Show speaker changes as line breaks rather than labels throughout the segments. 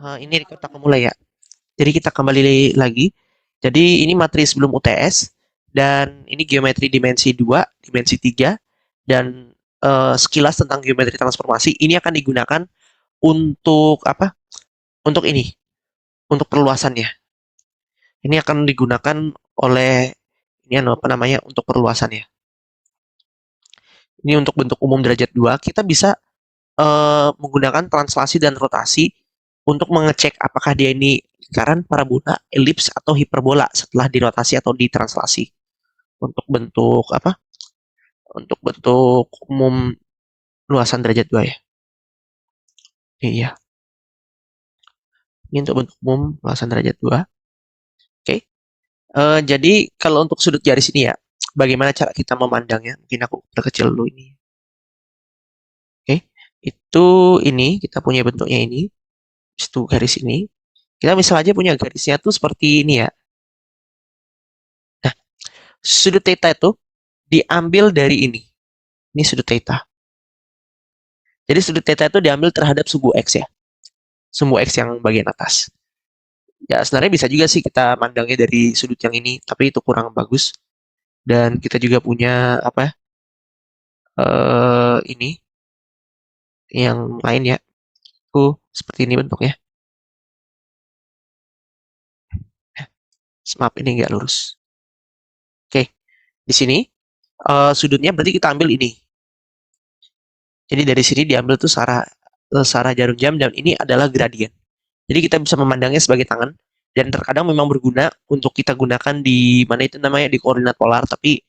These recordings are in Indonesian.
Ini record aku mulai ya. Jadi kita kembali lagi. Jadi ini materi sebelum UTS dan ini geometri dimensi 2, dimensi 3 dan sekilas tentang geometri transformasi. Ini akan digunakan untuk apa? Untuk ini, untuk perluasannya. Ini akan digunakan oleh ini apa namanya? Untuk perluasannya. Ini untuk bentuk umum derajat 2 kita bisa menggunakan translasi dan rotasi untuk mengecek apakah dia ini lingkaran, parabola, elips, atau hiperbola setelah dirotasi atau ditranslasi. Untuk bentuk apa? Untuk bentuk umum luasan derajat 2 ya. Iya. Ini untuk bentuk umum luasan derajat 2. Oke. Jadi kalau untuk sudut garis ini ya, bagaimana cara kita memandangnya? Mungkin aku perkecil dulu ini. Oke. Itu ini kita punya bentuknya ini. Itu garis ini. Kita misal aja punya garisnya tuh seperti ini ya. Nah, sudut theta itu diambil dari ini. Ini sudut theta. Jadi sudut theta itu diambil terhadap sumbu X ya. Sumbu X yang bagian atas. Ya sebenarnya bisa juga sih kita mandangnya dari sudut yang ini, tapi itu kurang bagus. Dan kita juga punya apa? Ini yang lain ya. Seperti ini bentuknya. Maaf ini nggak lurus. Oke, di sini sudutnya berarti kita ambil ini. Jadi dari sini diambil tuh searah jarum jam dan ini adalah gradien. Jadi kita bisa memandangnya sebagai tangan dan terkadang memang berguna untuk kita gunakan di mana itu namanya di koordinat polar, tapi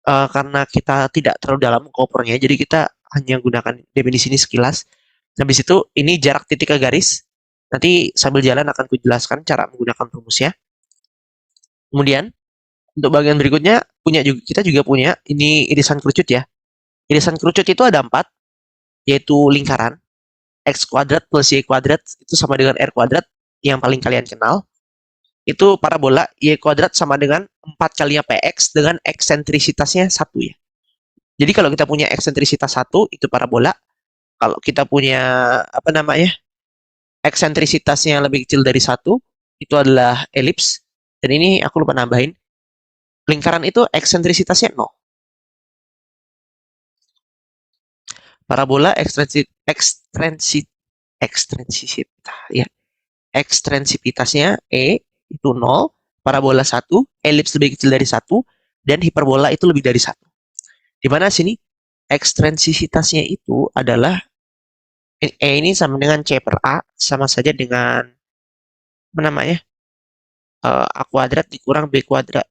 karena kita tidak terlalu dalam kopernya, jadi kita hanya gunakan definisi ini sekilas. Habis itu ini jarak titik ke garis. Nanti sambil jalan akan kujelaskan cara menggunakan rumusnya. Kemudian untuk bagian berikutnya kita juga punya ini irisan kerucut ya. Irisan kerucut itu ada 4, yaitu lingkaran x kuadrat plus y kuadrat itu sama dengan r kuadrat yang paling kalian kenal. Itu parabola y kuadrat sama dengan 4 kalinya px dengan eksentrisitasnya 1 ya. Jadi kalau kita punya eksentrisitas 1 itu parabola. Kalau kita punya apa namanya? Eksentrisitasnya lebih kecil dari 1 itu adalah elips. Dan ini aku lupa nambahin. Lingkaran itu eksentrisitasnya 0. Parabola ya. Ekstrensivitasnya E itu 0, parabola 1, elips lebih kecil dari 1, dan hiperbola itu lebih dari 1. Di mana sini ekstrensivitasnya itu adalah E ini sama dengan C per A, sama saja dengan apa namanya? A kuadrat dikurang B kuadrat.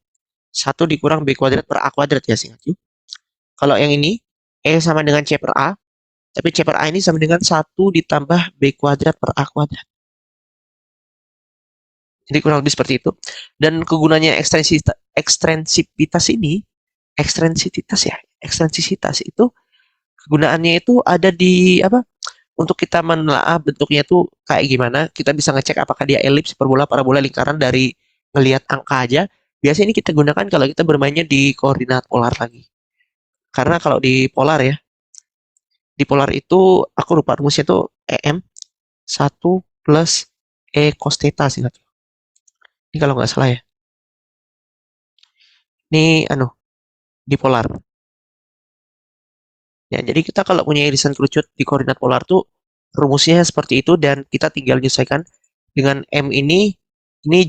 1 dikurang B kuadrat per A kuadrat ya singkat. Kalau yang ini E sama dengan C per A, tapi C per A ini sama dengan 1 ditambah B kuadrat per A kuadrat. Jadi kurang lebih seperti itu. Dan kegunaannya ekstensivitas ini, ekstensivitas itu kegunaannya itu ada di apa? Untuk kita menelaah bentuknya itu kayak gimana, kita bisa ngecek apakah dia elips, hiperbola, parabola, lingkaran dari ngelihat angka aja. Biasanya ini kita gunakan kalau kita bermainnya di koordinat polar lagi. Karena kalau di polar ya, di polar itu aku lupa rumusnya tuh EM 1 plus E cos theta sih. Ini kalau nggak salah ya. Ini di polar. Ya, jadi kita kalau punya irisan kerucut di koordinat polar tuh rumusnya seperti itu dan kita tinggal menyesuaikan dengan M ini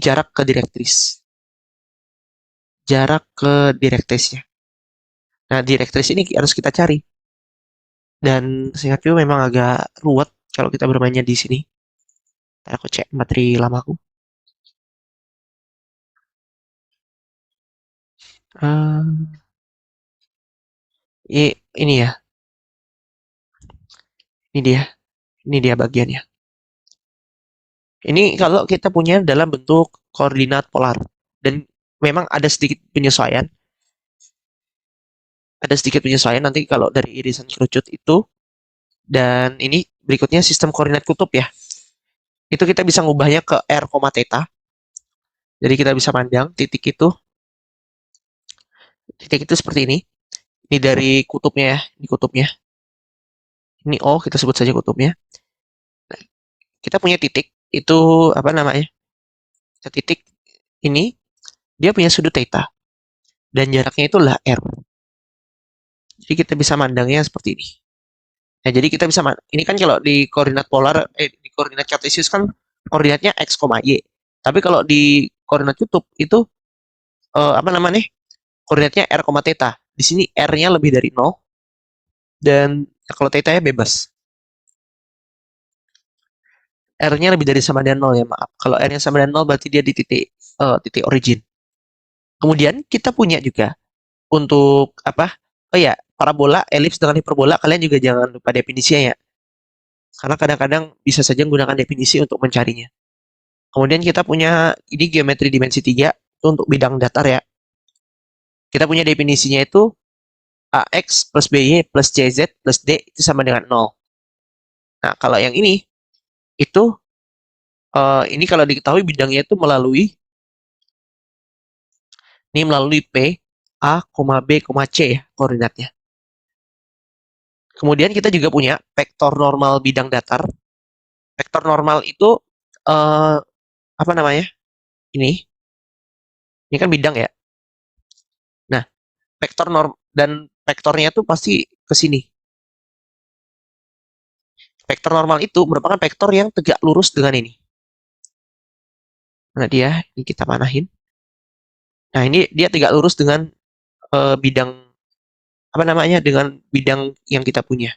jarak ke direktris. Jarak ke direktrisnya. Nah, direktris ini harus kita cari. Dan seingatku memang agak ruwet kalau kita bermainnya di sini. Ntar aku cek materi lamaku. Ini ya. Ini dia bagiannya. Ini kalau kita punya dalam bentuk koordinat polar. Dan memang ada sedikit penyesuaian. Ada sedikit penyesuaian nanti kalau dari irisan kerucut itu. Dan ini berikutnya sistem koordinat kutub ya. Itu kita bisa ngubahnya ke r, theta. Jadi kita bisa pandang titik itu. Titik itu seperti ini. Ini dari kutubnya ya. Ini kutubnya. Ini O, kita sebut saja kutubnya. Nah, kita punya titik. itu apa namanya? Titik ini dia punya sudut theta dan jaraknya itu adalah r. Jadi kita bisa mandangnya seperti ini. Nah, jadi kita bisa ini kan kalau di koordinat polar di koordinat kartesius kan koordinatnya x, y. Tapi kalau di koordinat kutub itu apa namanya? Koordinatnya r, theta. Di sini r-nya lebih dari 0 dan kalau theta-nya bebas. R-nya lebih dari sama dengan 0 ya, maaf. Kalau R-nya sama dengan 0 berarti dia di titik origin. Kemudian kita punya juga untuk apa? Oh ya, parabola, elips dengan hiperbola kalian juga jangan lupa definisinya ya. Karena kadang-kadang bisa saja menggunakan definisi untuk mencarinya. Kemudian kita punya ini geometri dimensi 3 itu untuk bidang datar ya. Kita punya definisinya itu AX plus BY plus CZ plus D itu sama dengan 0. Nah, kalau yang itu ini kalau diketahui bidangnya itu melalui P, A, B, C ya koordinatnya. Kemudian kita juga punya vektor normal bidang datar. Vektor normal itu eh, apa namanya? Ini, ini kan bidang ya. Nah, vektor norm dan vektornya itu pasti ke sini. Vektor normal itu merupakan vektor yang tegak lurus dengan ini. Nah, ini kita panahin. Nah, ini dia tegak lurus dengan bidang apa namanya? Dengan bidang yang kita punya.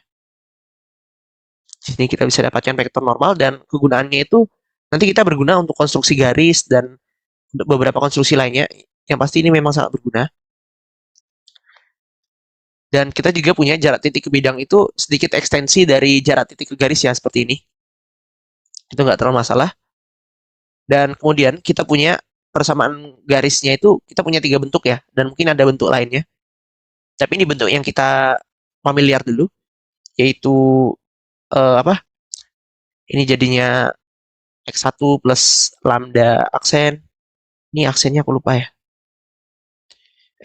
Di sini kita bisa dapatkan vektor normal dan kegunaannya itu nanti kita berguna untuk konstruksi garis dan beberapa konstruksi lainnya. Yang pasti ini memang sangat berguna. Dan kita juga punya jarak titik ke bidang itu sedikit ekstensi dari jarak titik ke garis ya, seperti ini. Itu nggak terlalu masalah. Dan kemudian kita punya persamaan garisnya itu, kita punya 3 bentuk ya, dan mungkin ada bentuk lainnya. Tapi ini bentuk yang kita familiar dulu, yaitu apa? Ini jadinya X1 plus lambda aksen. Ini aksennya aku lupa ya.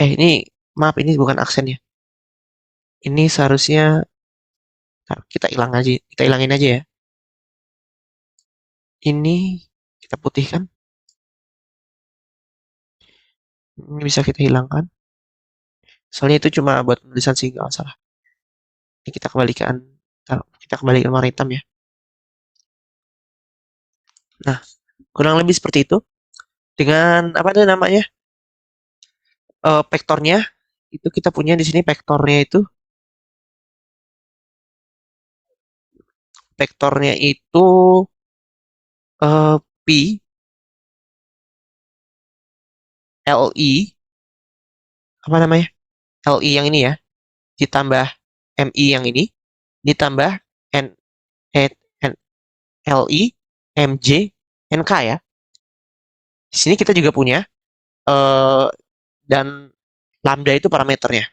Ini maaf, ini bukan aksen ya. Ini seharusnya kita hilangin aja ya. Ini kita putihkan. Ini bisa kita hilangkan. Soalnya itu cuma buat tulisan sih, nggak masalah. Ini kita kembalikan warna hitam ya. Nah, kurang lebih seperti itu. Dengan apa itu namanya? Vektornya itu kita punya di sini vektornya itu P LI apa namanya? LI yang ini ya, ditambah MI yang ini, ditambah N, N LI MJ NK ya. Di sini kita juga punya eh dan lambda itu parameternya.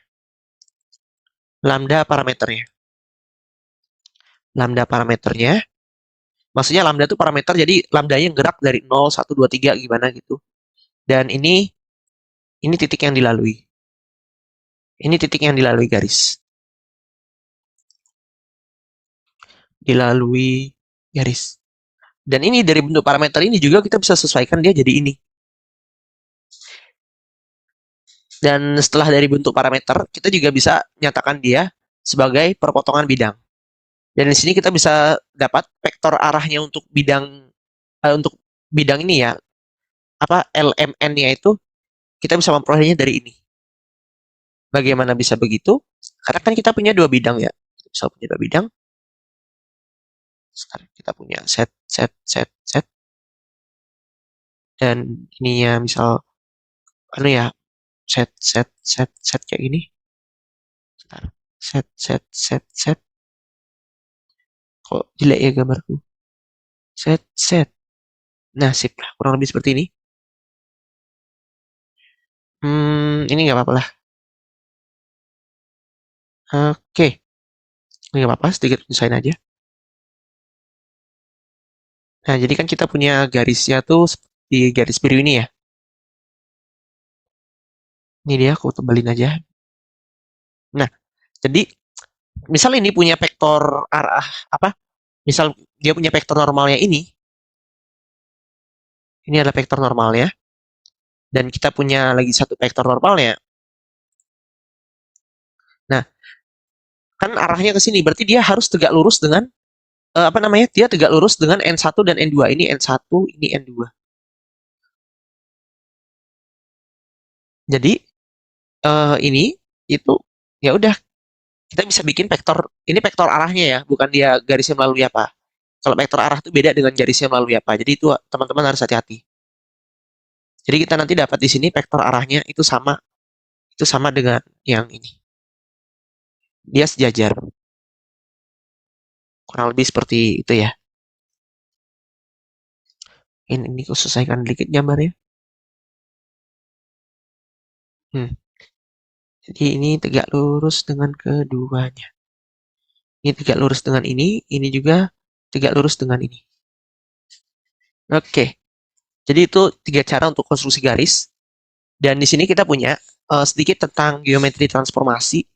Lambda parameternya. Lambda parameternya. Maksudnya lambda itu parameter, jadi lambdanya yang gerak dari 0, 1, 2, 3 gimana gitu. Dan ini titik yang dilalui. Ini titik yang dilalui garis. Dilalui garis. Dan ini dari bentuk parameter ini juga kita bisa sesuaikan dia jadi ini. Dan setelah dari bentuk parameter, kita juga bisa nyatakan dia sebagai perpotongan bidang. Dan di sini kita bisa dapat vektor arahnya untuk bidang ini ya. Apa LMN-nya itu kita bisa memperolehnya dari ini. Bagaimana bisa begitu? Karena kan kita punya 2 bidang ya. Kita bisa punya 2 bidang. Sekarang kita punya set, set, set, set. Dan ininya misal, ya, set, set, set, set kayak gini. Sekarang, set, set, set, set. Kok jelek ya gambarku? Set, set. Nah, sip lah. Kurang lebih seperti ini. Ini nggak apa-apa lah. Oke. Ini nggak apa-apa, sedikit penyesuaian aja. Nah, jadi kan kita punya garisnya tuh di garis biru ini ya. Ini dia, aku tebalin aja. Nah, jadi misal ini punya vektor arah apa? Misal dia punya vektor normalnya ini, Ini adalah vektor normalnya. Dan kita punya lagi satu vektor normalnya. Nah, kan arahnya ke sini. Berarti dia harus tegak lurus dengan, apa namanya? Dia tegak lurus dengan N1 dan N2. Ini N1, ini N2. Jadi, ini, itu, ya udah. Kita bisa bikin vektor, ini vektor arahnya ya, bukan dia garisnya melalui apa. Kalau vektor arah itu beda dengan garisnya melalui apa. Jadi itu teman-teman harus hati-hati. Jadi kita nanti dapat di sini vektor arahnya itu sama dengan yang ini. Dia sejajar. Kurang lebih seperti itu ya. Ini aku selesaikan dikit gambarnya. Hmm. Jadi ini tegak lurus dengan keduanya. Ini tegak lurus dengan ini juga tegak lurus dengan ini. Oke. Jadi itu 3 cara untuk konstruksi garis. Dan di sini kita punya sedikit tentang geometri transformasi.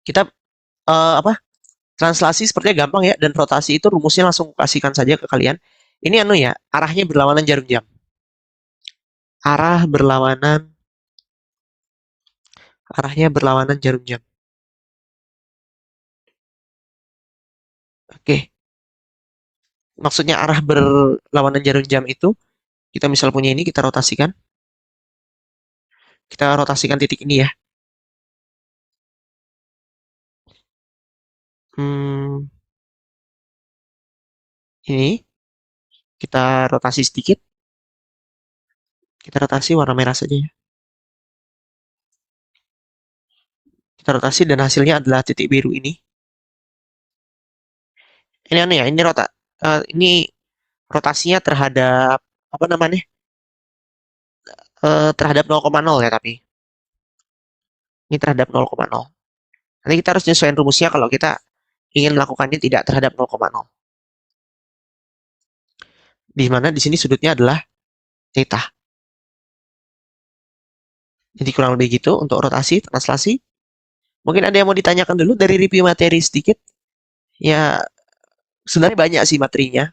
Kita apa? Translasi sepertinya gampang ya, dan rotasi itu rumusnya langsung kasihkan saja ke kalian. Ini anu ya, arahnya berlawanan jarum jam. Arah berlawanan, arahnya berlawanan jarum jam. Oke, maksudnya arah berlawanan jarum jam itu, kita misal punya ini, kita rotasikan titik ini ya. Hmm, ini, kita rotasi sedikit, kita rotasi warna merah saja ya. Kita rotasi dan hasilnya adalah titik biru ini. Ini anu ya, ini rotasinya terhadap, apa namanya, terhadap 0,0 ya, tapi ini terhadap 0,0. Nanti kita harus menyesuaikan rumusnya kalau kita ingin melakukannya tidak terhadap 0,0. Di mana di sini sudutnya adalah theta. Jadi kurang lebih gitu untuk rotasi, translasi. Mungkin ada yang mau ditanyakan dulu dari review materi sedikit. Ya, sebenarnya banyak sih materinya.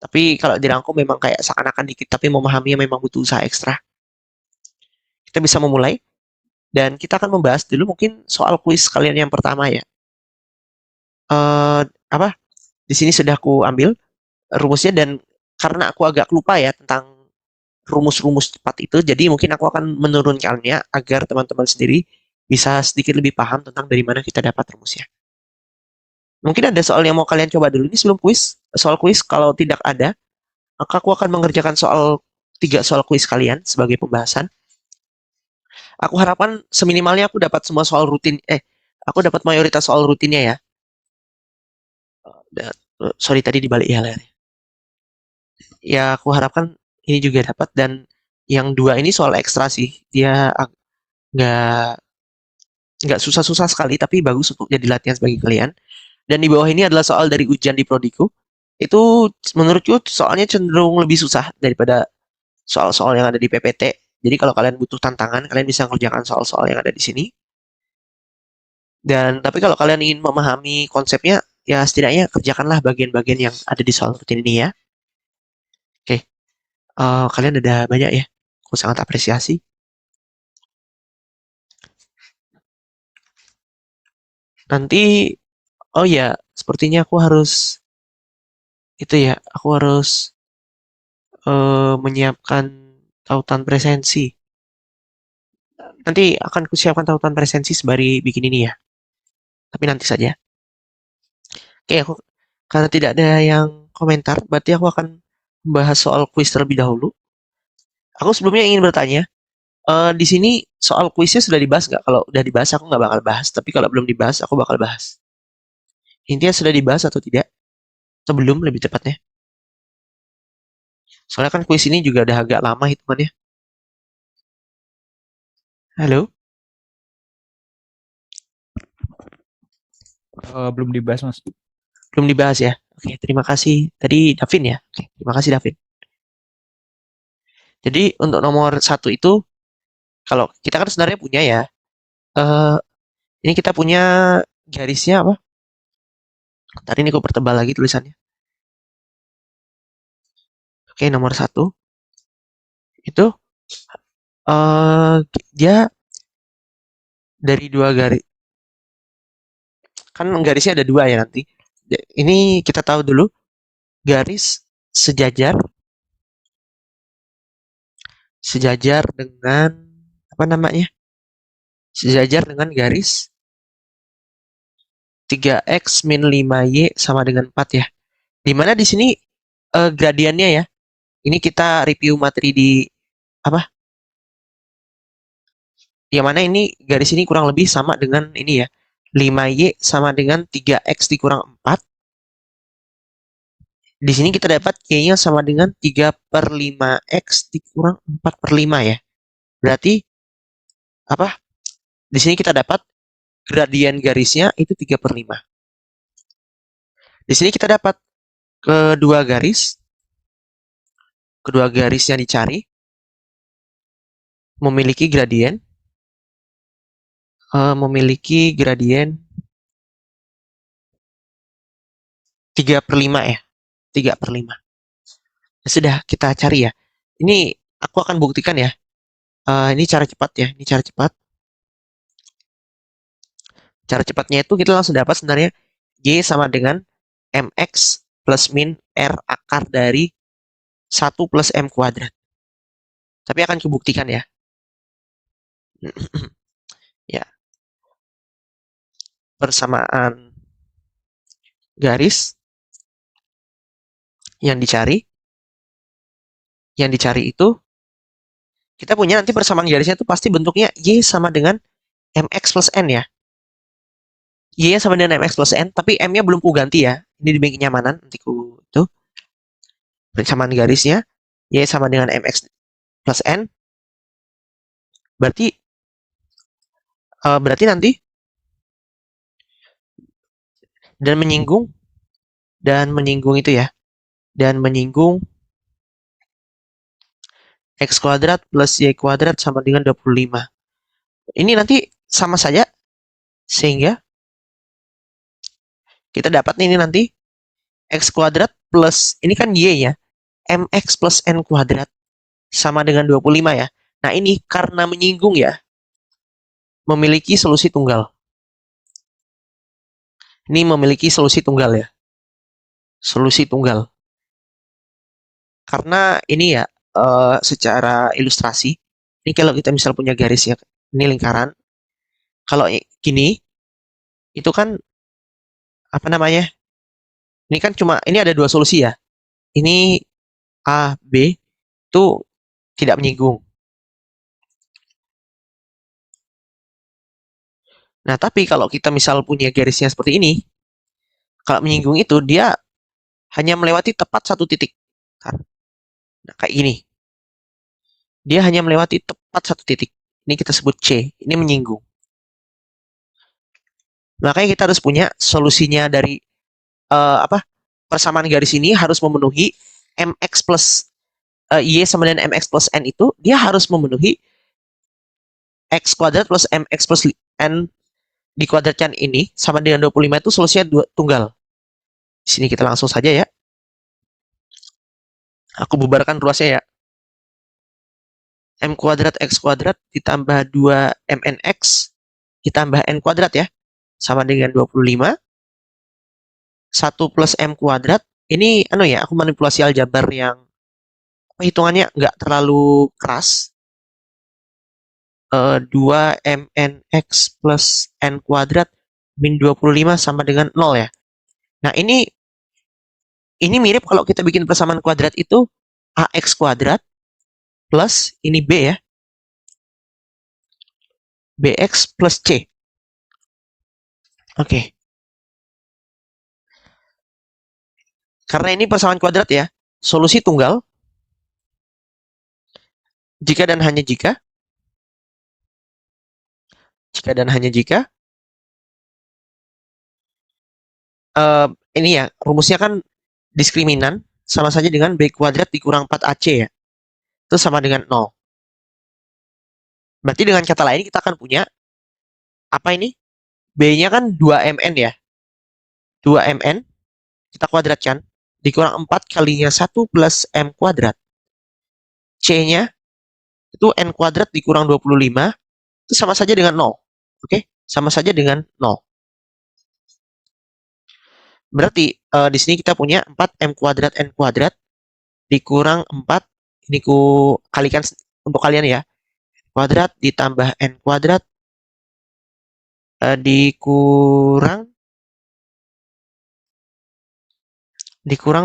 Tapi kalau dirangkum memang kayak seakan-akan dikit, tapi memahaminya memang butuh usaha ekstra. Kita bisa memulai, dan kita akan membahas dulu mungkin soal kuis kalian yang pertama ya. Apa? Di sini sudah aku ambil rumusnya, dan karena aku agak lupa ya tentang rumus-rumus cepat itu, jadi mungkin aku akan menurunkannya agar teman-teman sendiri bisa sedikit lebih paham tentang dari mana kita dapat rumusnya. Mungkin ada soal yang mau kalian coba dulu ini sebelum kuis. Soal kuis kalau tidak ada, maka aku akan mengerjakan 3 soal kuis kalian sebagai pembahasan. Aku harapkan seminimalnya aku dapat semua soal rutin, aku dapat mayoritas soal rutinnya ya. Sorry tadi dibalik ya layarnya. Ya aku harapkan ini juga dapat, dan yang 2 ini soal ekstra sih. Dia nggak nggak susah-susah sekali, tapi bagus untuk jadi latihan bagi kalian. Dan di bawah ini adalah soal dari ujian di Prodiku. Itu menurutku soalnya cenderung lebih susah daripada soal-soal yang ada di PPT. Jadi kalau kalian butuh tantangan, kalian bisa mengerjakan soal-soal yang ada di sini. Dan tapi kalau kalian ingin memahami konsepnya, ya setidaknya kerjakanlah bagian-bagian yang ada di soal rutin ini ya. Oke, kalian ada banyak ya. Aku sangat apresiasi. Nanti, oh ya, sepertinya aku harus itu ya, aku harus menyiapkan tautan presensi. Nanti akan kusiapkan tautan presensi sembari bikin ini ya. Tapi nanti saja. Oke, karena tidak ada yang komentar, berarti aku akan membahas soal kuis terlebih dahulu. Aku sebelumnya ingin bertanya, di sini soal kuisnya sudah dibahas nggak? Kalau udah dibahas, aku nggak bakal bahas. Tapi kalau belum dibahas, aku bakal bahas. Intinya sudah dibahas atau tidak? Atau belum, lebih tepatnya. Soalnya kan kuis ini juga udah agak lama hitungannya. Halo?
Belum dibahas, Mas.
Belum dibahas ya? Oke, terima kasih. Tadi Davin ya? Oke, terima kasih Davin. Jadi untuk nomor 1 itu, kalau kita kan sebenarnya punya ya, eh ini kita punya garisnya apa? Tadi ini aku pertebal lagi tulisannya. Oke, nomor 1. itu dia dari dua garis, kan garisnya ada dua ya nanti. Ini kita tahu dulu garis sejajar dengan apa namanya? Sejajar dengan garis 3x min 5y sama dengan 4 ya. Dimana di sini gradiennya ya. Ini kita review materi di apa? Yang mana ini garis ini kurang lebih sama dengan ini ya. 5y sama dengan 3x dikurang 4. Di sini kita dapat y-nya sama dengan 3/5x dikurang 4/5 ya. Berarti apa? Di sini kita dapat gradien garisnya itu 3/5. Di sini kita dapat kedua garis yang dicari memiliki gradien 3/5 ya. 3/5. Ya sudah, kita cari ya. Ini aku akan buktikan ya. Ini cara cepat ya. Ini cara cepat. Cara cepatnya itu kita langsung dapat sebenarnya y sama dengan mx plus min r akar dari 1 plus m kuadrat. Tapi akan kubuktikan ya. Ya. Persamaan garis yang dicari itu kita punya nanti persamaan garisnya itu pasti bentuknya y sama dengan mx plus n ya. Y sama dengan mx plus n, tapi m-nya belum ku ganti ya. Ini demi kenyamanan, nanti ku itu persamaan garisnya y sama dengan mx plus n. Berarti nanti dan menyinggung itu ya. Dan menyinggung x kuadrat plus y kuadrat sama dengan 25. Ini nanti sama saja, sehingga kita dapat ini nanti x kuadrat plus, ini kan y ya, mx plus n kuadrat sama dengan 25 ya. Nah ini karena menyinggung ya, memiliki solusi tunggal. Ini memiliki solusi tunggal ya. Solusi tunggal. Karena ini ya, secara ilustrasi, ini kalau kita misal punya garis ya, ini lingkaran. Kalau gini, itu kan apa namanya? Ini kan ini ada dua solusi ya. Ini A, B itu tidak menyinggung. Nah, tapi kalau kita misal punya garisnya seperti ini, kalau menyinggung itu dia hanya melewati tepat satu titik. Nah, kayak gini. Dia hanya melewati tepat satu titik. Ini kita sebut C. Ini menyinggung. Makanya kita harus punya solusinya dari persamaan garis ini harus memenuhi mx plus y sama dengan mx plus n itu, dia harus memenuhi x kuadrat plus mx plus n dikuadratkan ini sama dengan 25 itu solusinya tunggal. Di sini kita langsung saja ya. Aku bubarkan ruasnya ya. M kuadrat X kuadrat ditambah 2 MNX ditambah N kuadrat ya. Sama dengan 25. 1 plus M kuadrat. Ini ya, aku manipulasi aljabar yang hitungannya nggak terlalu keras. 2 MNX plus N kuadrat min 25 sama dengan 0 ya. Nah, ini mirip kalau kita bikin persamaan kuadrat itu AX kuadrat plus ini B ya. BX plus C. Oke. Karena ini persamaan kuadrat ya. Solusi tunggal. Jika dan hanya jika. Jika dan hanya jika. Ini ya, rumusnya kan diskriminan sama saja dengan B kuadrat dikurang 4AC ya. Itu sama dengan 0. Berarti dengan kata lain kita akan punya apa ini? B-nya kan 2MN ya. 2MN kita kuadratkan dikurang 4 kalinya 1 plus M kuadrat. C-nya itu n kuadrat dikurang 25, itu sama saja dengan 0. Oke, sama saja dengan 0. Berarti di sini kita punya 4m kuadrat n kuadrat dikurang 4, ini ku kalikan untuk kalian ya, kuadrat ditambah n kuadrat dikurang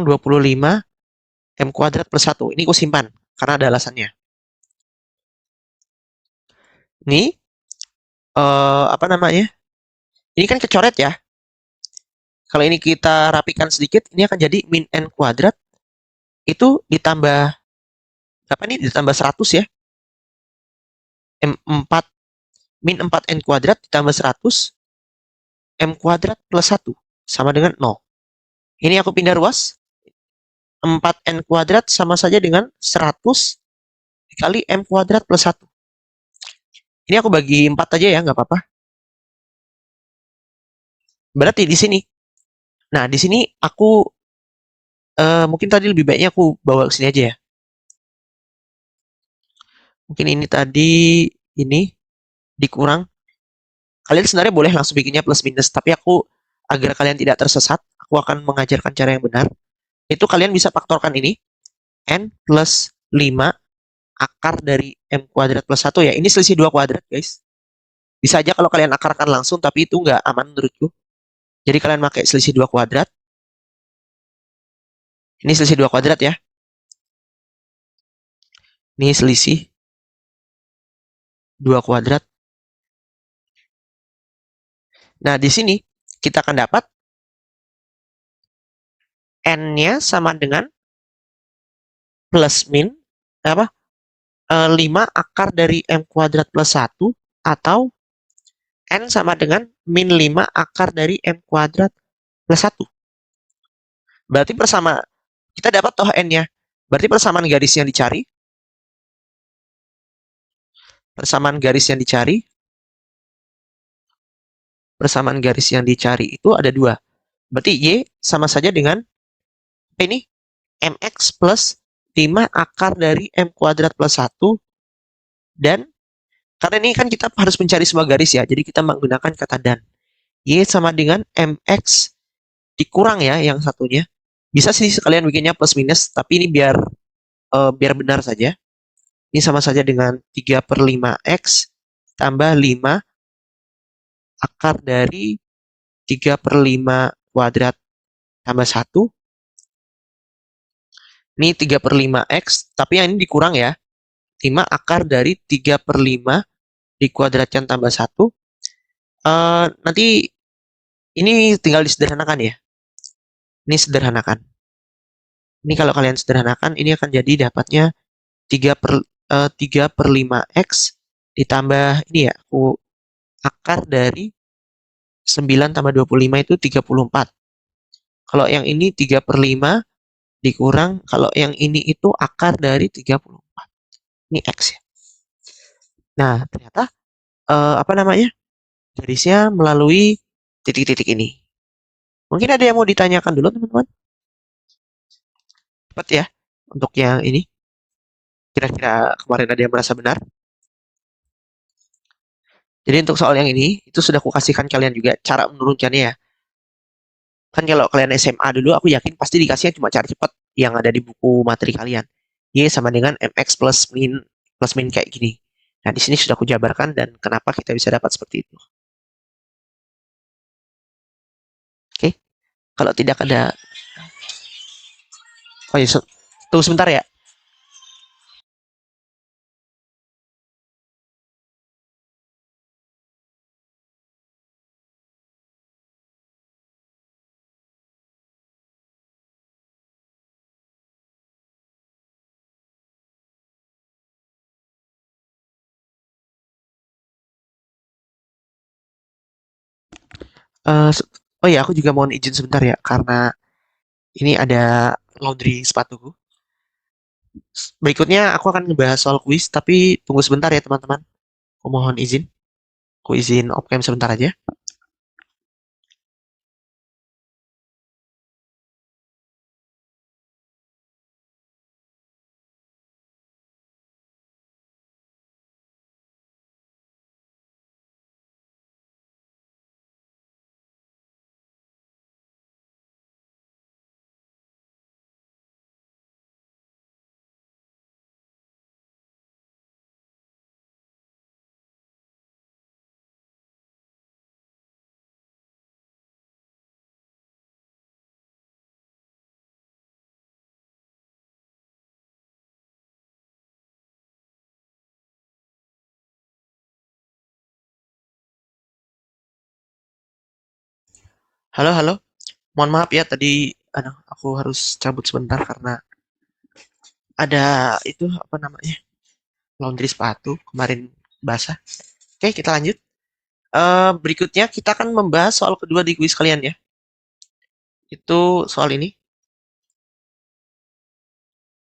25 m kuadrat plus 1. Ini ku simpan karena ada alasannya. Ini apa namanya? Ini kan kecoret ya. Kalau ini kita rapikan sedikit, ini akan jadi min n kuadrat itu ditambah apa nih? Ditambah 100 ya. M4 min 4n kuadrat ditambah 100 m kuadrat plus 1 sama dengan 0. Ini aku pindah ruas. 4n kuadrat sama saja dengan 100 dikali m kuadrat plus 1. Ini aku bagi 4 aja ya, nggak apa-apa. Berarti di sini. Nah, di sini aku mungkin tadi lebih baiknya aku bawa ke sini aja ya. Mungkin ini tadi ini dikurang. Kalian sebenarnya boleh langsung bikinnya plus minus, tapi aku agar kalian tidak tersesat, aku akan mengajarkan cara yang benar. Itu kalian bisa faktorkan ini n plus 5 akar dari m kuadrat plus 1 ya. Ini selisih 2 kuadrat, guys. Bisa aja kalau kalian akarkan langsung, tapi itu nggak aman menurutku. Jadi kalian pakai selisih 2 kuadrat. Ini selisih 2 kuadrat ya. Ini selisih 2 kuadrat. Nah, di sini kita akan dapat n-nya sama dengan plus min apa? 5 akar dari m kuadrat plus 1 atau n sama dengan min 5 akar dari m kuadrat plus 1. Berarti persama kita dapat toh n-nya. Berarti persamaan garis yang dicari itu ada dua. Berarti y sama saja dengan ini mx plus 5 akar dari m kuadrat plus 1 dan karena ini kan kita harus mencari sebuah garis ya, jadi kita menggunakan kata dan. Y sama dengan mx dikurang ya yang satunya. Bisa sih sekalian bikinnya plus minus, tapi ini biar benar saja. Ini sama saja dengan 3 per 5x tambah 5 akar dari 3 per 5 kuadrat tambah 1. Ini 3 per 5x, tapi yang ini dikurang ya. 5 akar dari 3 per 5 dikuadratkan tambah 1. Nanti ini tinggal disederhanakan ya. Ini sederhanakan. Ini kalau kalian sederhanakan, ini akan jadi dapatnya 3 per 5x ditambah ini ya, akar dari 9 tambah 25 itu 34. Kalau yang ini 3 per 5 dikurang, kalau yang ini itu akar dari 34. Ini X ya. Nah, ternyata apa namanya? Garisnya melalui titik-titik ini. Mungkin ada yang mau ditanyakan dulu, teman-teman? Cepat ya, untuk yang ini. Kira-kira kemarin ada yang merasa benar. Jadi untuk soal yang ini, itu sudah aku kasihkan kalian juga cara menurunkannya ya. Kan kalau kalian SMA dulu, aku yakin pasti dikasihnya cuma cara cepat yang ada di buku materi kalian. Y sama dengan mx plus min kayak gini. Nah, di sini sudah aku jabarkan dan kenapa kita bisa dapat seperti itu. Oke, kalau tidak ada, oh ya, tunggu sebentar ya. Eh, oh ya, aku juga mohon izin sebentar ya, karena ini ada laundry sepatuku. Berikutnya aku akan ngebahas soal kuis, tapi tunggu sebentar ya teman-teman. Aku mohon izin. Aku izin off cam sebentar aja. Halo, halo. Mohon maaf ya tadi aku harus cabut sebentar karena ada itu apa namanya? Laundry sepatu kemarin basah. Oke, kita lanjut. Berikutnya kita akan membahas soal kedua di kuis kalian ya. Itu soal ini.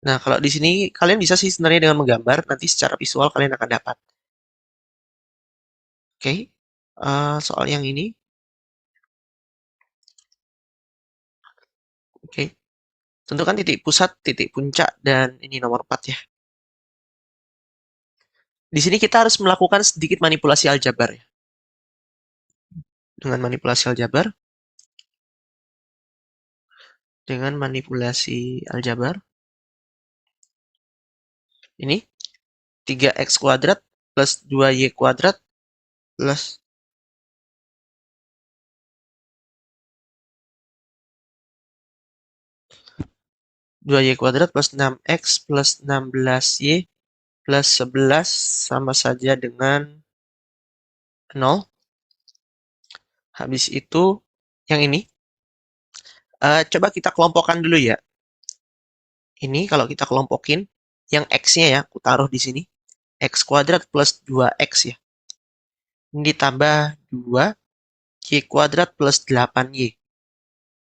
Nah, kalau di sini kalian bisa sih sebenarnya dengan menggambar, nanti secara visual kalian akan dapat. Oke. Soal yang ini. Oke. Tentukan titik pusat, titik puncak, dan ini nomor 4 ya. Di sini kita harus melakukan sedikit manipulasi aljabar ya. Dengan manipulasi aljabar, ini 3x kuadrat plus 2y kuadrat plus 2y kuadrat plus 6x plus 16y plus 11 sama saja dengan 0. Habis itu yang ini. Coba kita kelompokkan dulu ya. Ini kalau kita kelompokin, yang x-nya ya, aku taruh di sini. X kuadrat plus 2x ya. Ini ditambah 2, y kuadrat plus 8y.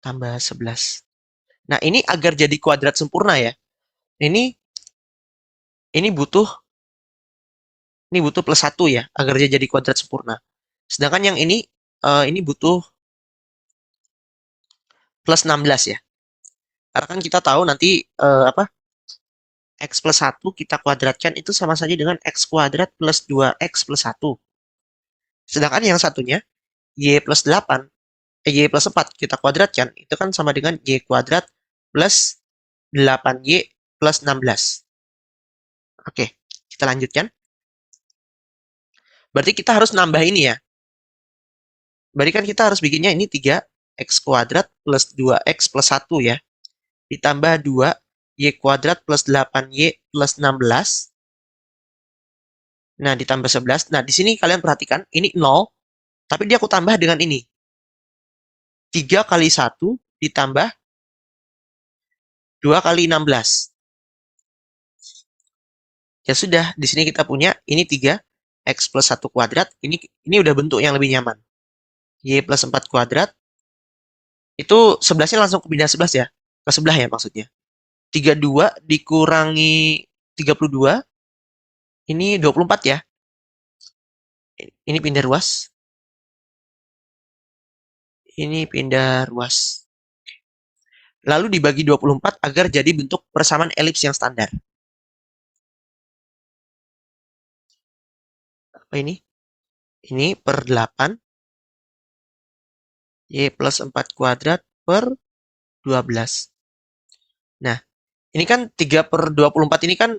Tambah 11. Nah, ini agar jadi kuadrat sempurna ya. Ini ini butuh plus 1 ya, agar dia jadi kuadrat sempurna. Sedangkan yang ini butuh plus 16 ya. Karena kan kita tahu nanti apa? X plus 1 kita kuadratkan itu sama saja dengan X kuadrat plus 2X plus 1. Sedangkan yang satunya, Y plus 8, Y plus 4 kita kuadratkan, itu kan sama dengan Y kuadrat plus 8Y plus 16. Oke, kita lanjutkan. Berarti kita harus nambah ini ya. Berarti kan kita harus bikinnya ini 3x kuadrat plus 2x plus 1 ya. Ditambah 2y kuadrat plus 8y plus 16. Nah, ditambah 11. Nah, di sini kalian perhatikan, ini 0, tapi dia aku tambah dengan ini. 3 kali 1 ditambah 2 kali 16. Ya sudah, di sini kita punya ini 3x plus 1 kuadrat. Ini udah bentuk yang lebih nyaman. Y plus 4 kuadrat. Itu 11-nya langsung pindah 11 ya. Ke sebelah ya maksudnya. 32 dikurangi 32. Ini 24 ya. Ini pindah ruas. Ini pindah ruas. Lalu dibagi 24 agar jadi bentuk persamaan elips yang standar. Apa ini? Ini per 8. Y plus 4 kuadrat per 12. Nah, ini kan 3 per 24 ini kan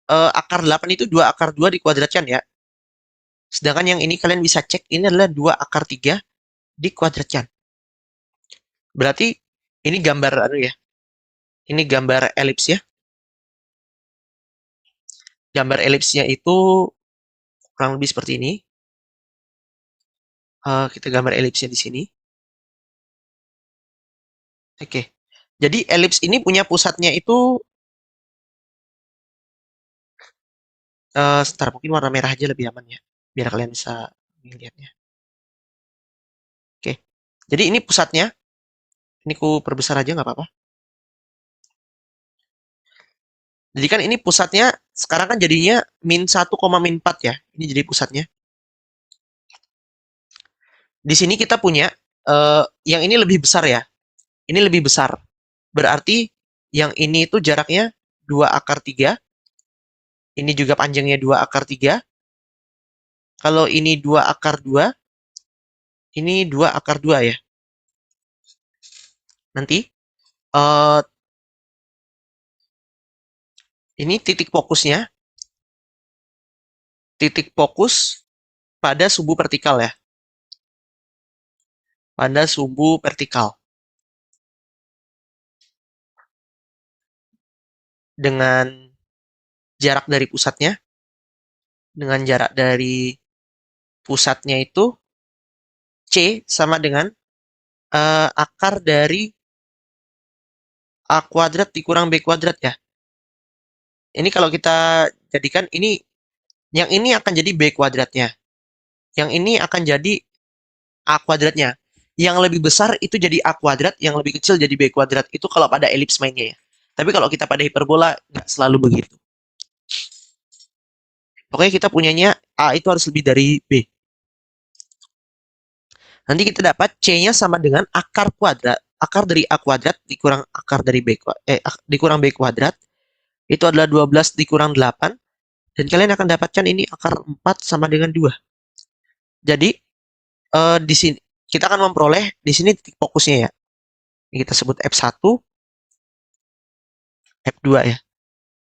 akar 8 itu 2 akar 2 dikuadratkan ya. Sedangkan yang ini kalian bisa cek, ini adalah 2 akar 3 dikuadratkan. Berarti ini gambar ya. Ini gambar elips ya. Gambar elipsnya itu kurang lebih seperti ini. Kita gambar elipsnya di sini. Oke. Jadi elips ini punya pusatnya itu sebentar, mungkin warna merah aja lebih aman ya, biar kalian bisa melihatnya. Oke. Jadi ini pusatnya. Ini ku perbesar aja nggak apa-apa. Jadi kan ini pusatnya sekarang kan jadinya min 1, min 4 ya. Ini jadi pusatnya. Di sini kita punya yang ini lebih besar ya. Ini lebih besar. Berarti yang ini itu jaraknya 2 akar 3. Ini juga panjangnya 2 akar 3. Kalau ini 2 akar 2, ini 2 akar 2 ya. Nanti ini titik fokusnya. Titik fokus pada sumbu vertikal ya. Pada sumbu vertikal. Dengan jarak dari pusatnya. Dengan jarak dari pusatnya itu C sama dengan akar dari A kuadrat dikurang B kuadrat ya. Ini kalau kita jadikan ini, yang ini akan jadi B kuadratnya. Yang ini akan jadi A kuadratnya. Yang lebih besar itu jadi A kuadrat, yang lebih kecil jadi B kuadrat. Itu kalau pada elips mainnya ya. Tapi kalau kita pada hiperbola, nggak selalu begitu. Pokoknya kita punyanya A itu harus lebih dari B. Nanti kita dapat C-nya sama dengan akar kuadrat. Akar dari A kuadrat dikurang akar dari dikurang B kuadrat. Itu adalah 12 dikurang 8. Dan kalian akan dapatkan ini akar 4 sama dengan 2. Jadi, di sini kita akan memperoleh di sini titik fokusnya ya. Ini kita sebut F1, F2 ya.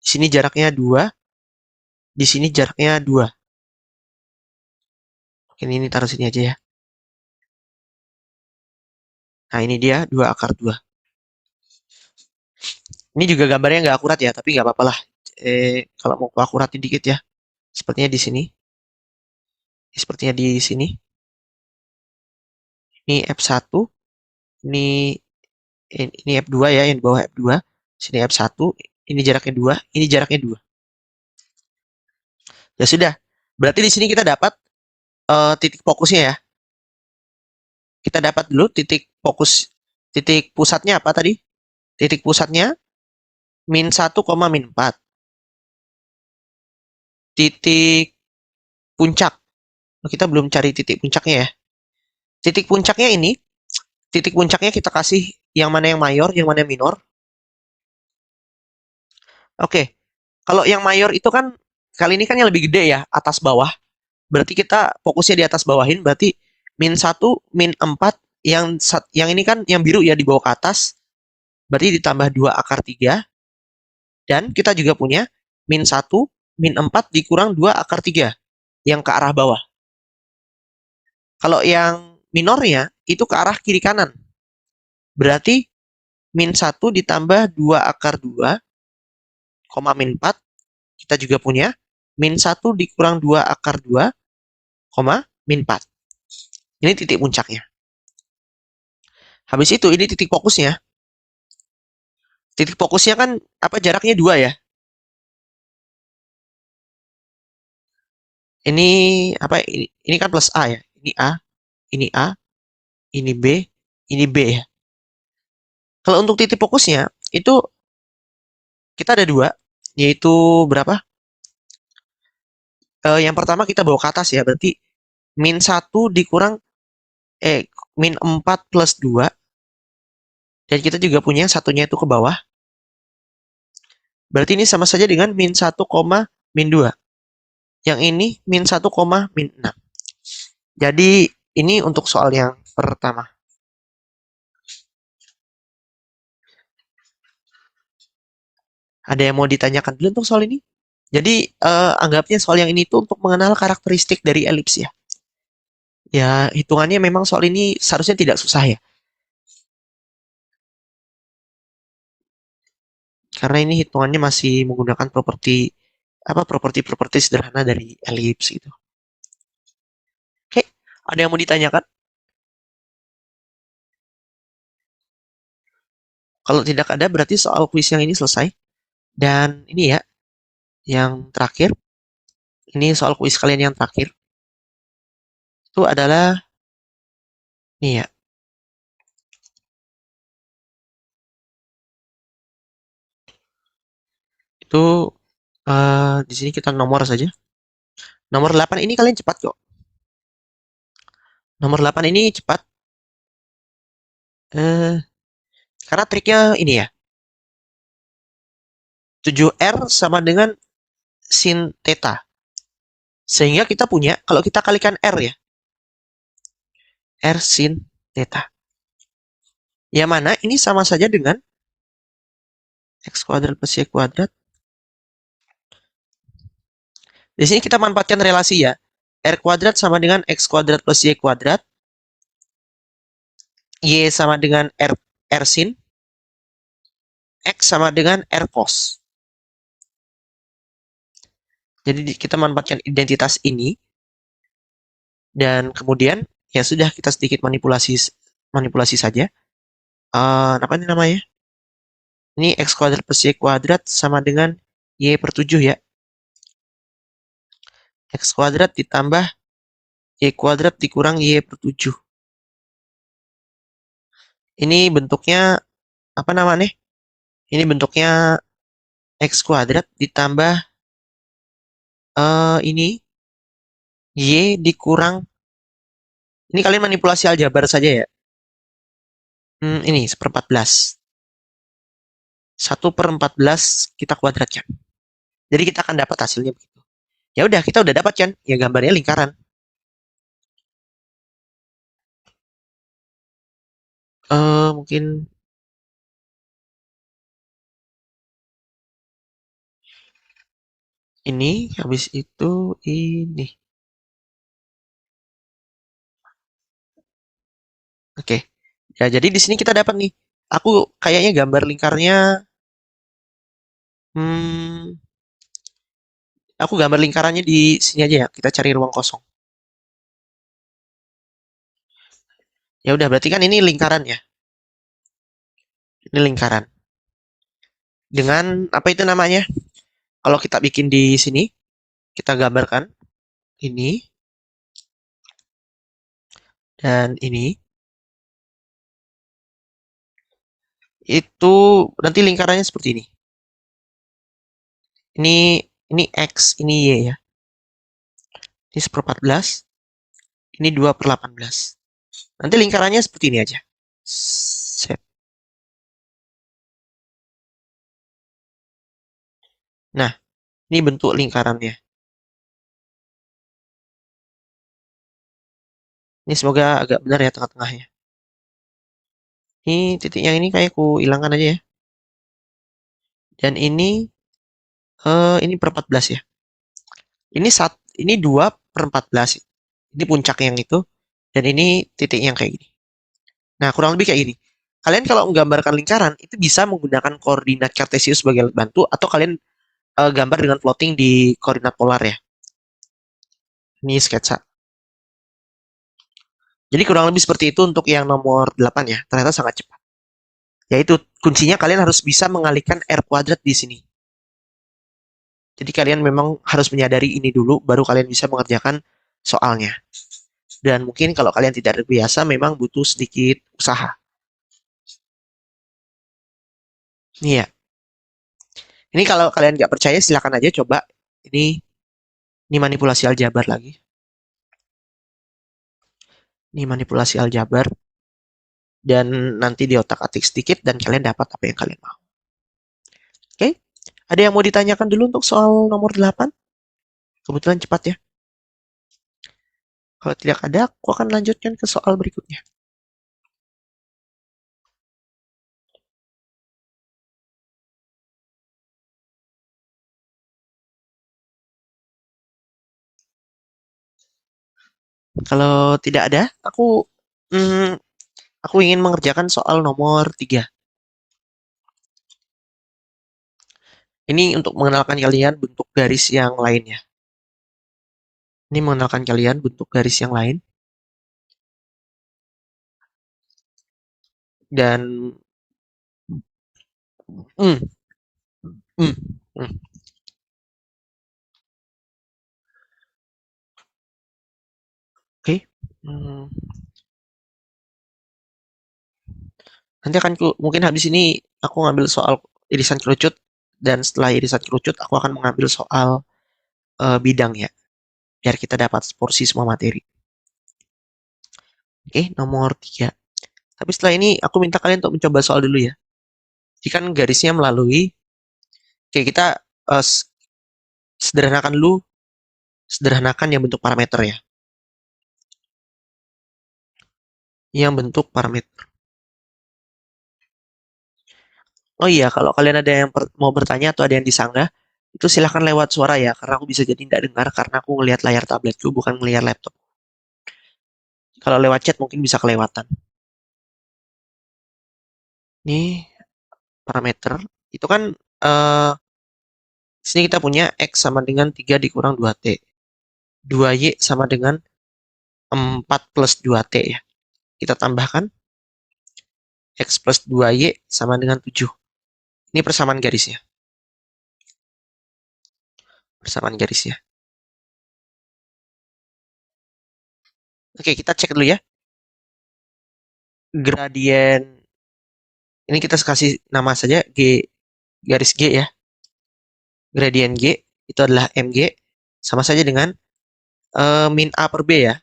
Di sini jaraknya 2, di sini jaraknya 2. Oke, ini taruh sini aja ya. Nah, ini dia 2 akar 2. Ini juga gambarnya nggak akurat ya, tapi nggak apa-apa lah. Kalau mau akuratin dikit ya. Sepertinya di sini. Sepertinya di sini. Ini F1, ini ini F2 ya, yang di bawah F2. Sini F1, ini jaraknya 2, ini jaraknya 2. Ya sudah. Berarti di sini kita dapat titik fokusnya ya. Kita dapat dulu titik fokus, titik pusatnya apa tadi? Titik pusatnya -1, -4. Titik puncak. Kita belum cari titik puncaknya ya. Titik puncaknya ini, titik puncaknya kita kasih yang mana yang mayor, yang mana yang minor. Oke, kalau yang mayor itu kan, kali ini kan yang lebih gede ya, atas bawah. Berarti kita fokusnya di atas bawahin, berarti -1, -4, yang ini kan yang biru ya, dibawa ke atas. Berarti ditambah 2 akar 3. Dan kita juga punya -1, -4 dikurang 2 akar 3. Yang ke arah bawah. Kalau yang minornya, itu ke arah kiri kanan. Berarti -1 ditambah 2 akar 2, -4. Kita juga punya -1 dikurang 2 akar 2, -4. Ini titik puncaknya. Habis itu, ini titik fokusnya. Titik fokusnya kan apa, jaraknya 2 ya. Ini apa? Ini kan plus A ya. Ini A, ini A, ini B, ini B ya. Kalau untuk titik fokusnya itu kita ada 2, yaitu berapa? Yang pertama kita bawa ke atas ya, berarti -1 dikurang -4 plus 2. Dan kita juga punya satunya itu ke bawah. Berarti ini sama saja dengan -1, -2. Yang ini -1, -6. Jadi ini untuk soal yang pertama. Ada yang mau ditanyakan dulu untuk soal ini? Jadi anggapnya soal yang ini tuh untuk mengenal karakteristik dari elips ya. Ya, hitungannya memang soal ini seharusnya tidak susah ya. Karena ini hitungannya masih menggunakan properti sederhana dari elips gitu. Oke, ada yang mau ditanyakan? Kalau tidak ada, berarti soal kuis yang ini selesai. Dan ini ya, yang terakhir. Ini soal kuis kalian yang terakhir. Itu adalah, nih ya. Itu, di sini kita nomor saja. Nomor 8 ini kalian cepat kok. Nomor 8 ini cepat. Karena triknya ini ya. 7R sama dengan sin theta. Sehingga kita punya, kalau kita kalikan R ya, R sin theta. Yang mana ini sama saja dengan X kuadrat plus Y kuadrat. Di sini kita manfaatkan relasi ya. R kuadrat sama dengan X kuadrat plus Y kuadrat. Y sama dengan R sin. X sama dengan R cos. Jadi kita manfaatkan identitas ini. Dan kemudian, ya sudah, kita sedikit manipulasi manipulasi saja. Apa ini namanya? Ini x kuadrat plus y kuadrat sama dengan y per 7 ya. X kuadrat ditambah y kuadrat dikurang y per 7. Ini bentuknya apa namanya? Ini bentuknya x kuadrat ditambah ini y dikurang. Ini kalian manipulasi aljabar saja ya. Ini 1/14. 1/14 kita kuadratkan. Jadi kita akan dapat hasilnya begitu. Ya udah, kita udah dapat kan? Ya gambarnya lingkaran. Mungkin ini, habis itu ini. Oke. Ya, jadi di sini kita dapat nih. Aku kayaknya gambar lingkarnya, hmm, aku gambar lingkarannya di sini aja ya. Kita cari ruang kosong. Ya udah, berarti kan ini lingkaran ya. Ini lingkaran. Dengan apa itu namanya? Kalau kita bikin di sini, kita gambarkan ini dan ini. Itu nanti lingkarannya seperti ini. Ini X, ini Y ya. Ini 1/14, ini 2/18. Nanti lingkarannya seperti ini aja. Set. Nah, ini bentuk lingkarannya. Ini semoga agak benar ya tengah-tengahnya. Ini titik yang ini kayak aku hilangkan aja ya. Dan ini per 14 ya. Ini 2/14. Ini puncak yang itu. Dan ini titik yang kayak gini. Nah, kurang lebih kayak gini. Kalian kalau menggambarkan lingkaran, itu bisa menggunakan koordinat kartesius sebagai alat bantu, atau kalian gambar dengan plotting di koordinat polar ya. Ini sketsa. Jadi kurang lebih seperti itu untuk yang nomor 8 ya. Ternyata sangat cepat. Yaitu kuncinya kalian harus bisa mengalihkan R kuadrat di sini. Jadi kalian memang harus menyadari ini dulu, baru kalian bisa mengerjakan soalnya. Dan mungkin kalau kalian tidak terbiasa, memang butuh sedikit usaha. Iya. Ini kalau kalian nggak percaya, silakan aja coba. Ini manipulasi aljabar lagi. Ini manipulasi aljabar. Dan nanti di otak-atik sedikit, dan kalian dapat apa yang kalian mau. Oke? Ada yang mau ditanyakan dulu untuk soal nomor 8? Kebetulan cepat ya. Kalau tidak ada, aku akan lanjutkan ke soal berikutnya. Kalau tidak ada, hmm, aku ingin mengerjakan soal nomor 3. Ini untuk mengenalkan kalian bentuk garis yang lainnya. Ini mengenalkan kalian bentuk garis yang lain. Dan hmm, hmm, hmm, oke. Hmm, nanti akan mungkin habis ini aku ngambil soal irisan kerucut, dan setelah irisan kerucut aku akan mengambil soal bidang ya, biar kita dapat porsi semua materi. Oke, nomor 3. Tapi setelah ini aku minta kalian untuk mencoba soal dulu ya. Jadi kan garisnya melalui, oke, kita uh, sederhanakan dulu, sederhanakan yang bentuk parameter ya. Yang bentuk parameter. Oh iya, kalau kalian ada yang mau bertanya atau ada yang disanggah, itu silahkan lewat suara ya, karena aku bisa jadi tidak dengar karena aku ngelihat layar tabletku, bukan ngelihat laptop. Kalau lewat chat mungkin bisa kelewatan. Ini parameter, itu kan sini kita punya X sama dengan 3 dikurang 2T. 2Y sama dengan 4 plus 2T ya. Kita tambahkan X plus 2Y sama dengan 7. Ini persamaan garisnya. Persamaan garisnya. Oke, kita cek dulu ya. Gradien, ini kita kasih nama saja G, garis G ya. Gradien G itu adalah MG, sama saja dengan min A per B ya.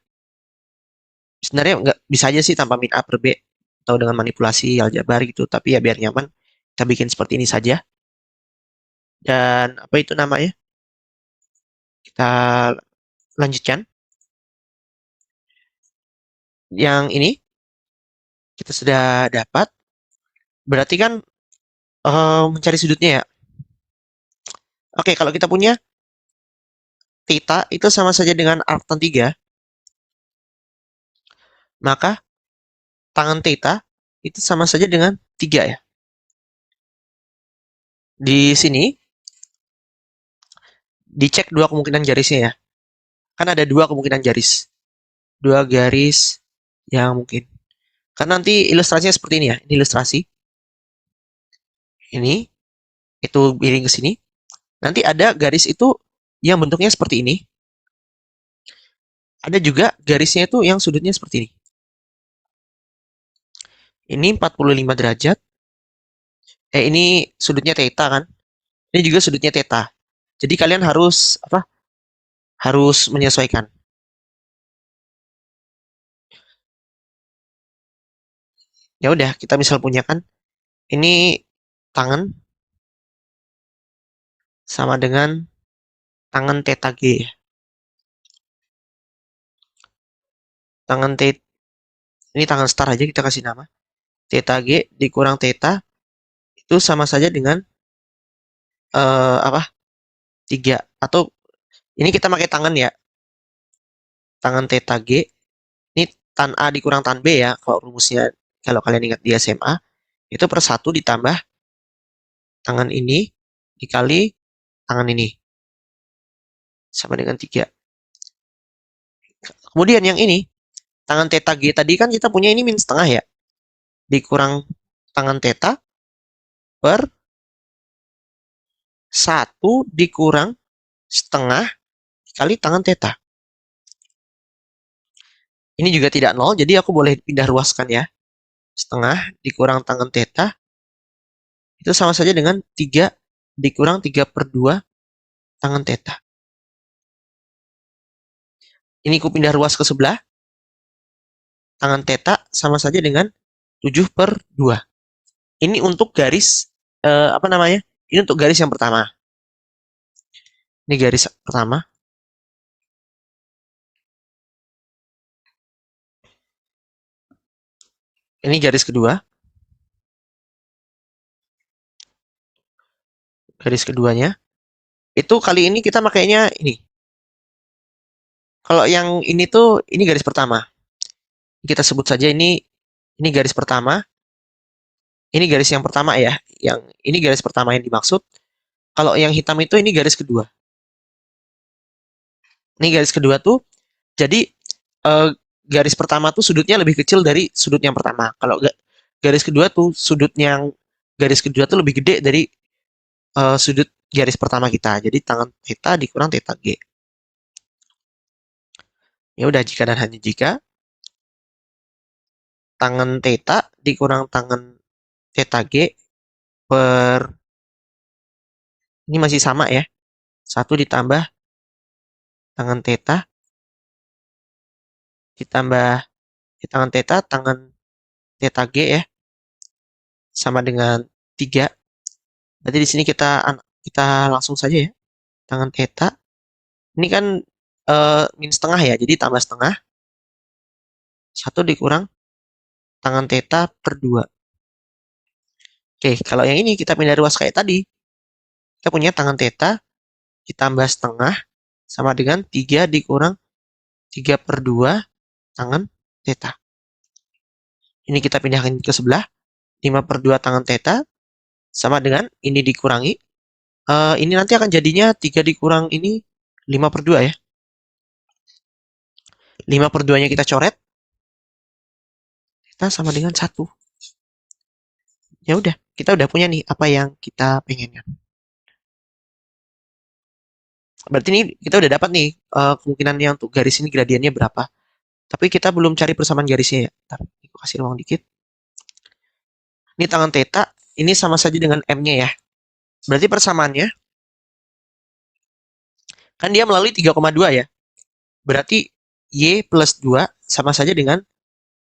Sebenarnya nggak bisa aja sih tanpa min A per B, atau dengan manipulasi aljabar gitu, tapi ya biar nyaman, kita bikin seperti ini saja. Dan apa itu namanya? Kita lanjutkan. Yang ini kita sudah dapat. Berarti kan mencari sudutnya ya. Oke, kalau kita punya theta itu sama saja dengan arc tan 3, maka tangan theta itu sama saja dengan 3 ya. Di sini dicek dua kemungkinan garisnya ya. Kan ada dua kemungkinan garis. Dua garis yang mungkin. Kan nanti ilustrasinya seperti ini ya. Ini ilustrasi. Ini, itu miring ke sini. Nanti ada garis itu yang bentuknya seperti ini. Ada juga garisnya itu yang sudutnya seperti ini. Ini 45 derajat. Ini sudutnya theta kan. Ini juga sudutnya theta. Jadi kalian harus apa? Harus menyesuaikan. Ya udah, kita misal punya kan ini tangan sama dengan tangan theta G. Tangan T, ini tangan star aja kita kasih nama. Theta G dikurang theta itu sama saja dengan apa? 3. Atau ini kita pakai tangan ya. Tangan theta G. Ini tan A dikurang tan B ya. Kalau rumusnya, kalau kalian ingat di SMA, itu per 1 ditambah tangan ini dikali tangan ini. Sama dengan 3. Kemudian yang ini, tangan theta G tadi kan kita punya ini min setengah ya. Dikurang tangan theta per 1 dikurang setengah dikali tangan theta. Ini juga tidak nol, jadi aku boleh pindah ruaskan ya. Setengah dikurang tangan theta itu sama saja dengan 3 dikurang 3 per 2 tangan theta. Ini aku pindah ruas ke sebelah. Tangan theta sama saja dengan 7 per 2. Ini untuk garis, apa namanya? Ini untuk garis yang pertama. Ini garis pertama. Ini garis kedua. Garis keduanya. Itu kali ini kita makainya ini. Kalau yang ini tuh, ini garis pertama. Kita sebut saja ini garis pertama. Ini garis yang pertama ya. Yang ini garis pertama yang dimaksud. Kalau yang hitam itu ini garis kedua. Ini garis kedua tuh, jadi garis pertama tuh sudutnya lebih kecil dari sudut yang pertama. Kalau garis kedua tuh garis kedua tuh lebih gede dari sudut garis pertama kita. Jadi tangan theta dikurang theta G. Ya udah, jika dan hanya jika tangan theta dikurang tangan theta G per, ini masih sama ya. 1 ditambah tangan theta ditambah tangan theta G ya, sama dengan 3. Berarti di sini kita langsung saja ya. Tangan theta ini kan min setengah ya, jadi tambah setengah. 1 dikurang tangan theta per 2. Oke, kalau yang ini kita pindah ruas kayak tadi. Kita punya tangan theta ditambah setengah sama dengan 3 dikurang 3 per 2 tangan theta. Ini kita pindahkan ke sebelah. 5 per 2 tangan theta sama dengan ini dikurangi. Ini nanti akan jadinya 3 dikurang ini 5 per 2 ya. 5 per 2-nya kita coret. Theta sama dengan 1. Ya udah, kita udah punya nih apa yang kita pengenkan. Berarti ini kita udah dapat nih kemungkinannya untuk garis ini gradiennya berapa. Tapi kita belum cari persamaan garisnya ya. Ntar, aku kasih ruang dikit. Ini tangan theta, ini sama saja dengan M-nya ya. Berarti persamaannya, kan dia melalui 3,2 ya. Berarti Y plus 2 sama saja dengan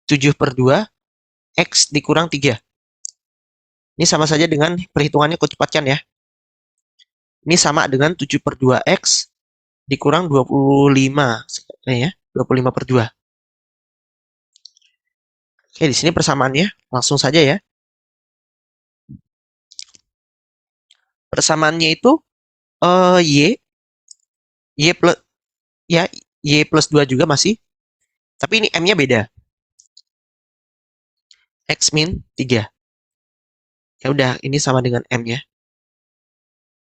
7 per 2 X dikurang 3. Ini sama saja dengan perhitungannya aku cepatkan ya. Ini sama dengan 7 per 2 X dikurang 25. Ya, 25 per 2. Oke, di sini persamaannya langsung saja ya. Persamaannya itu Y plus ya Y plus 2 juga masih. Tapi ini M-nya beda. X min 3. Ya udah, ini sama dengan M-nya.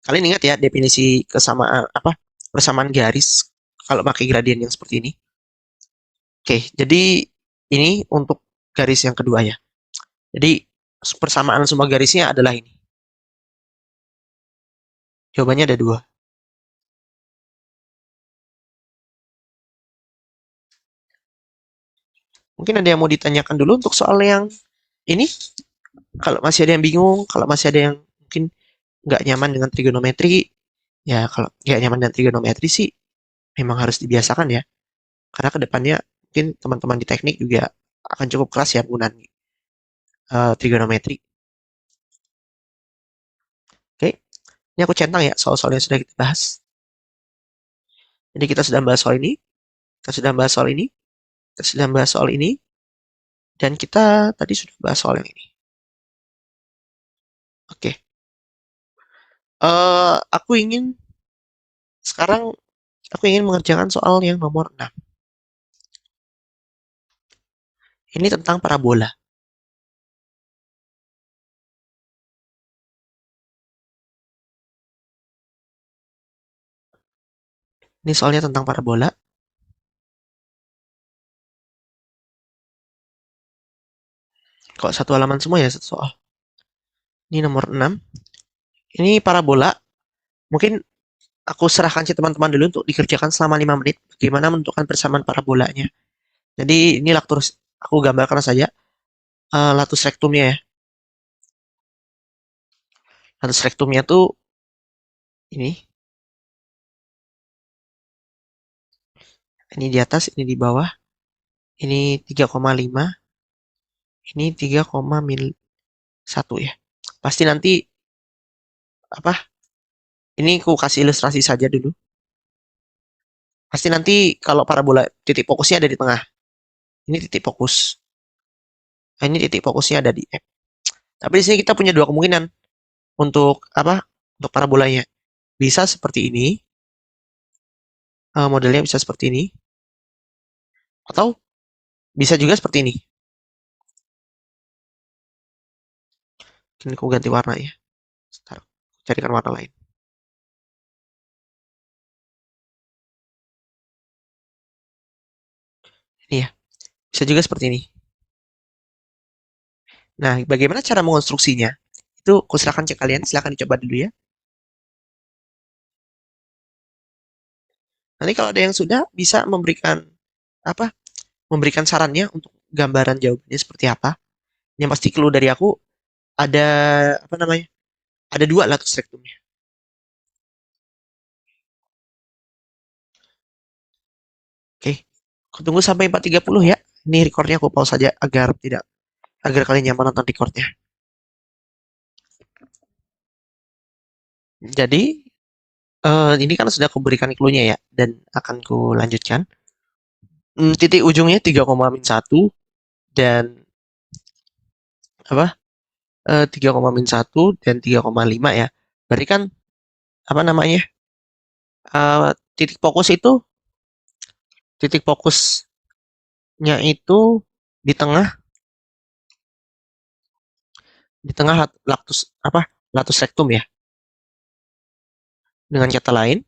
Kalian ingat ya definisi kesamaan apa? Persamaan garis kalau pakai gradien yang seperti ini. Oke, jadi ini untuk garis yang kedua ya. Jadi persamaan semua garisnya adalah ini. Jawabannya ada dua. Mungkin ada yang mau ditanyakan dulu untuk soal yang ini. Kalau masih ada yang bingung, kalau masih ada yang mungkin nggak nyaman dengan trigonometri, ya kalau nggak nyaman dengan trigonometri sih memang harus dibiasakan ya. Karena kedepannya mungkin teman-teman di teknik juga akan cukup keras ya penggunaan trigonometri. Oke, ini aku centang ya soal-soal yang sudah kita bahas. Jadi kita sudah bahas soal ini, kita sudah bahas soal ini, kita sudah bahas soal ini, dan kita tadi sudah bahas soal yang ini. Oke, aku ingin sekarang aku ingin mengerjakan soal yang nomor 6. Ini tentang parabola. Ini soalnya tentang parabola. Kok satu halaman semua ya satu soal. Ini nomor 6. Ini parabola. Mungkin aku serahkan si teman-teman dulu untuk dikerjakan selama 5 menit. Bagaimana menentukan persamaan parabolanya. Jadi ini latus, aku gambarkan saja latus rektumnya ya. Latus rektumnya tuh ini. Ini di atas, ini di bawah. Ini 3,5. Ini 3,1 ya. Pasti nanti apa? Ini aku kasih ilustrasi saja dulu. Pasti nanti kalau parabola titik fokusnya ada di tengah. Ini titik fokus. Nah, ini titik fokusnya ada di F. Tapi di sini kita punya dua kemungkinan untuk apa? Untuk parabolanya. Bisa seperti ini. Modelnya bisa seperti ini. Atau bisa juga seperti ini. Ini aku ganti warna ya. Sebentar, carikan warna lain. Ini ya. Bisa juga seperti ini. Nah, bagaimana cara mengonstruksinya? Itu aku serahkan ke kalian. Silahkan dicoba dulu ya. Nanti kalau ada yang sudah bisa memberikan apa? Memberikan sarannya untuk gambaran jawabannya seperti apa. Yang pasti clue dari aku ada apa namanya? Ada dua latus rektumnya. Oke. Aku tunggu sampai 4.30 ya. Ini recordnya aku pause saja agar kalian nyaman nonton recordnya. Jadi ini kan sudah aku berikan clue-nya ya dan akan ku lanjutkan. Titik ujungnya 3,-1 dan apa? 3,-1 dan 3,5 ya. Berarti kan apa namanya? Titik fokus itu titik fokusnya itu di tengah latus apa? Latus rektum ya. Dengan kata lain,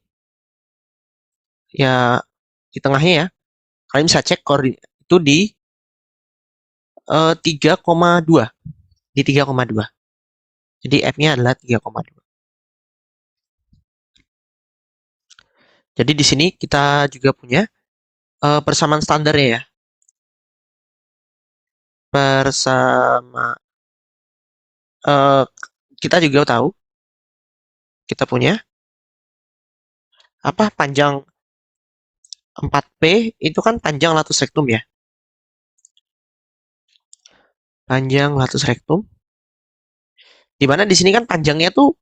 ya di tengahnya ya. Kalian bisa cek koordinat itu di 3,2. Di 3,2. Jadi F-nya adalah 3,2. Jadi di sini kita juga punya persamaan standarnya ya. Bersama kita juga tahu kita punya apa panjang 4P itu kan panjang latus rectum ya. Panjang latus rectum. Di mana di sini kan panjangnya tuh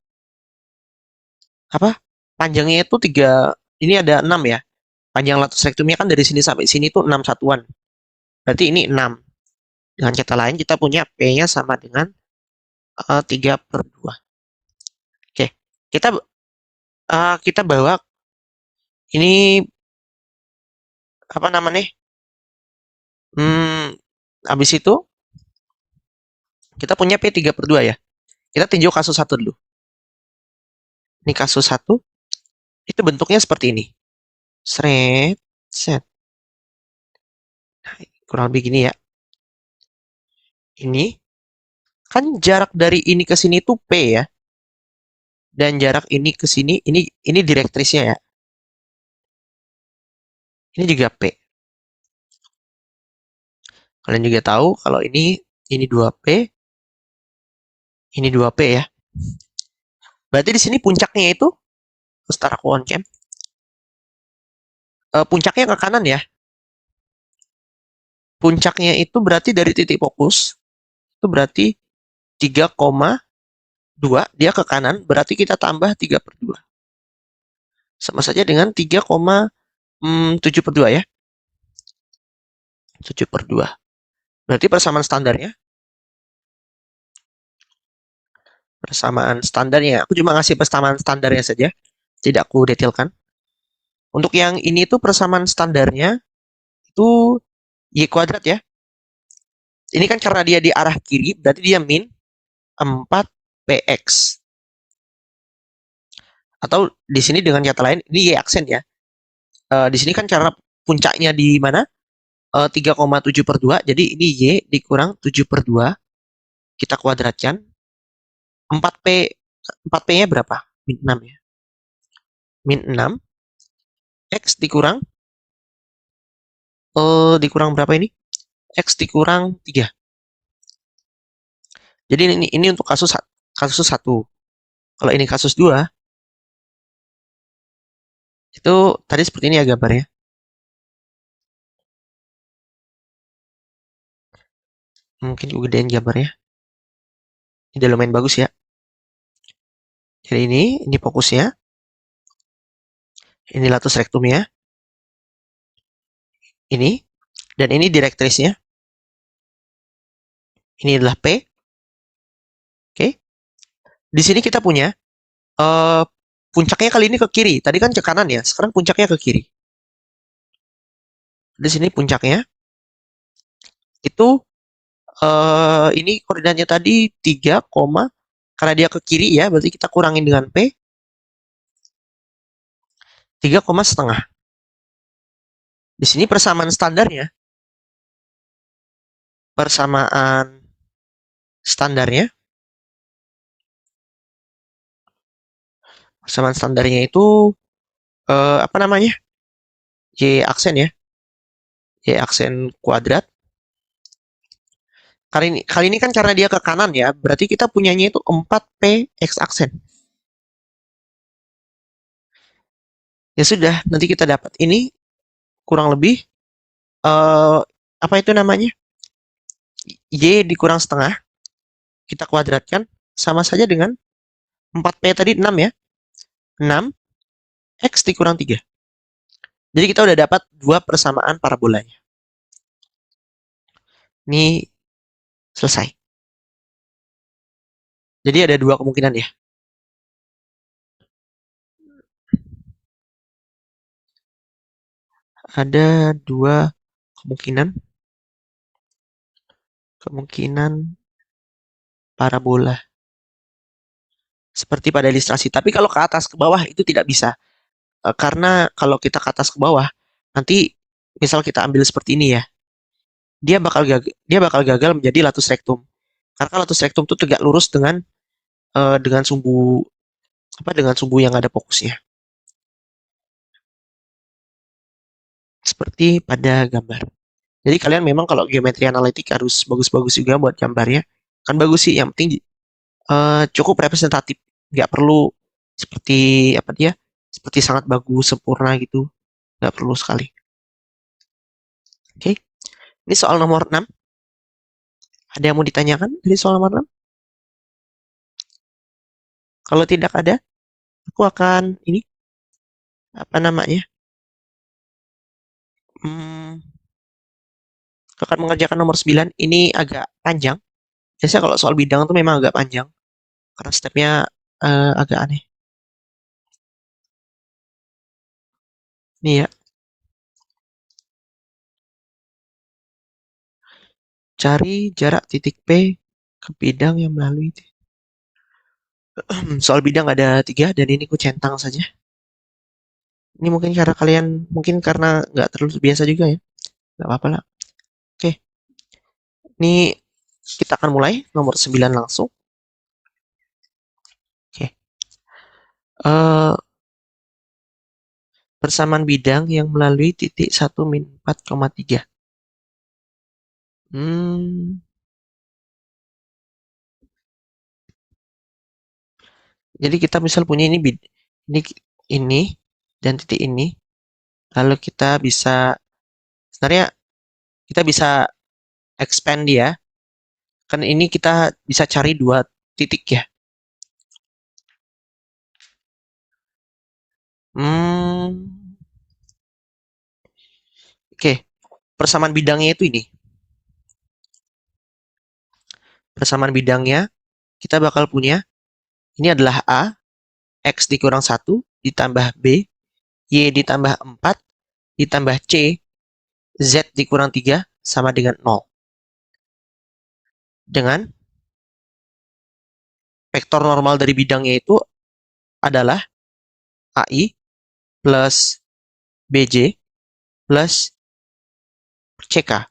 apa? Panjangnya itu 3, ini ada 6 ya. Panjang latus rectumnya kan dari sini sampai sini tuh 6 satuan. Berarti ini 6. Dengan kata lain kita punya P-nya sama dengan 3/2. Oke, kita bawa ini apa namanya? Hmm, habis itu kita punya P 3/2 ya. Kita tinjau kasus satu dulu. Ini kasus satu, itu bentuknya seperti ini. Sret, set. Nah, kurang lebih gini ya. Ini kan jarak dari ini ke sini tuh P ya. Dan jarak ini ke sini, ini direktrisnya ya. Ini juga P. Kalian juga tahu kalau ini 2P, ini 2P ya. Berarti di sini puncaknya itu, setara aku on cam, puncaknya ke kanan ya. Puncaknya itu berarti dari titik fokus, itu berarti 3,2, dia ke kanan, berarti kita tambah 3/2. Sama saja dengan 3,7/2 ya. 7/2. Berarti persamaan standarnya, aku cuma ngasih persamaan standarnya saja, tidak aku detailkan. Untuk yang ini tuh persamaan standarnya itu Y kuadrat ya. Ini kan karena dia di arah kiri, berarti dia min 4px. Atau di sini dengan kata lain, ini Y aksen ya. Di sini kan karena puncaknya di mana? 3,7/2, jadi ini Y dikurang 7/2, kita kuadratkan. 4P, 4P-nya berapa? Min 6 ya. Min 6, X dikurang berapa ini? X dikurang 3. Jadi ini untuk kasus 1. Kalau ini kasus 2, itu tadi seperti ini ya gambarnya. Mungkin juga gedein gambarnya. Ini udah lumayan bagus ya. Jadi ini fokusnya. Ini latus rectumnya. Ini. Dan ini direktrisnya. Ini adalah P. Oke. Di sini kita punya puncaknya kali ini ke kiri. Tadi kan ke kanan ya. Sekarang puncaknya ke kiri. Di sini puncaknya itu ini koordinatnya tadi 3, karena dia ke kiri ya, berarti kita kurangin dengan P 3, setengah. Di sini persamaan standarnya standarnya persamaan standarnya itu apa namanya? Y aksen ya. Y aksen kuadrat. Kali ini kan karena dia ke kanan ya, berarti kita punyanya itu 4P X aksen. Ya sudah, nanti kita dapat ini kurang lebih apa itu namanya? Y dikurang setengah, kita kuadratkan, sama saja dengan 4P tadi 6 ya. 6 X dikurang 3. Jadi kita udah dapat dua persamaan parabolanya. Ini selesai. Jadi ada dua kemungkinan ya. Ada dua kemungkinan parabola seperti pada ilustrasi. Tapi kalau ke atas ke bawah itu tidak bisa. Karena kalau kita ke atas ke bawah, nanti misal kita ambil seperti ini ya, dia bakal gagal menjadi latus rectum. Karena latus rectum itu tegak lurus dengan dengan sumbu yang ada fokusnya. Seperti pada gambar. Jadi kalian memang kalau geometri analitik harus bagus-bagus juga buat gambarnya. Kan bagus sih, yang penting cukup representatif. Nggak perlu seperti apa dia, seperti sangat bagus, sempurna gitu. Nggak perlu sekali. Oke, ini soal nomor 6. Ada yang mau ditanyakan dari soal nomor 6? Kalau tidak ada, aku akan ini, apa namanya, hmm, akan mengerjakan nomor 9. Ini agak panjang. Biasanya kalau soal bidang itu memang agak panjang. Karena stepnya agak aneh. Nih ya, cari jarak titik P ke bidang yang melalui. Soal bidang ada 3 dan ini ku centang saja. Ini mungkin karena kalian, mungkin karena nggak terlalu biasa juga ya. Nggak apa-apa lah. Oke, ini kita akan mulai nomor 9 langsung. Oke. Eh, persamaan bidang yang melalui titik 1 min 4,3. Hmm, jadi kita misal punya ini ini dan titik ini. Lalu kita bisa, sebenarnya kita bisa expand dia. Kan ini kita bisa cari 2 titik ya. Hmm, oke. Persamaan bidangnya itu ini. Persamaan bidangnya kita bakal punya, ini adalah A, X dikurang 1, ditambah B, Y ditambah 4, ditambah C, Z dikurang 3, sama dengan 0. Dengan vektor normal dari bidangnya itu adalah AI plus BJ plus CK.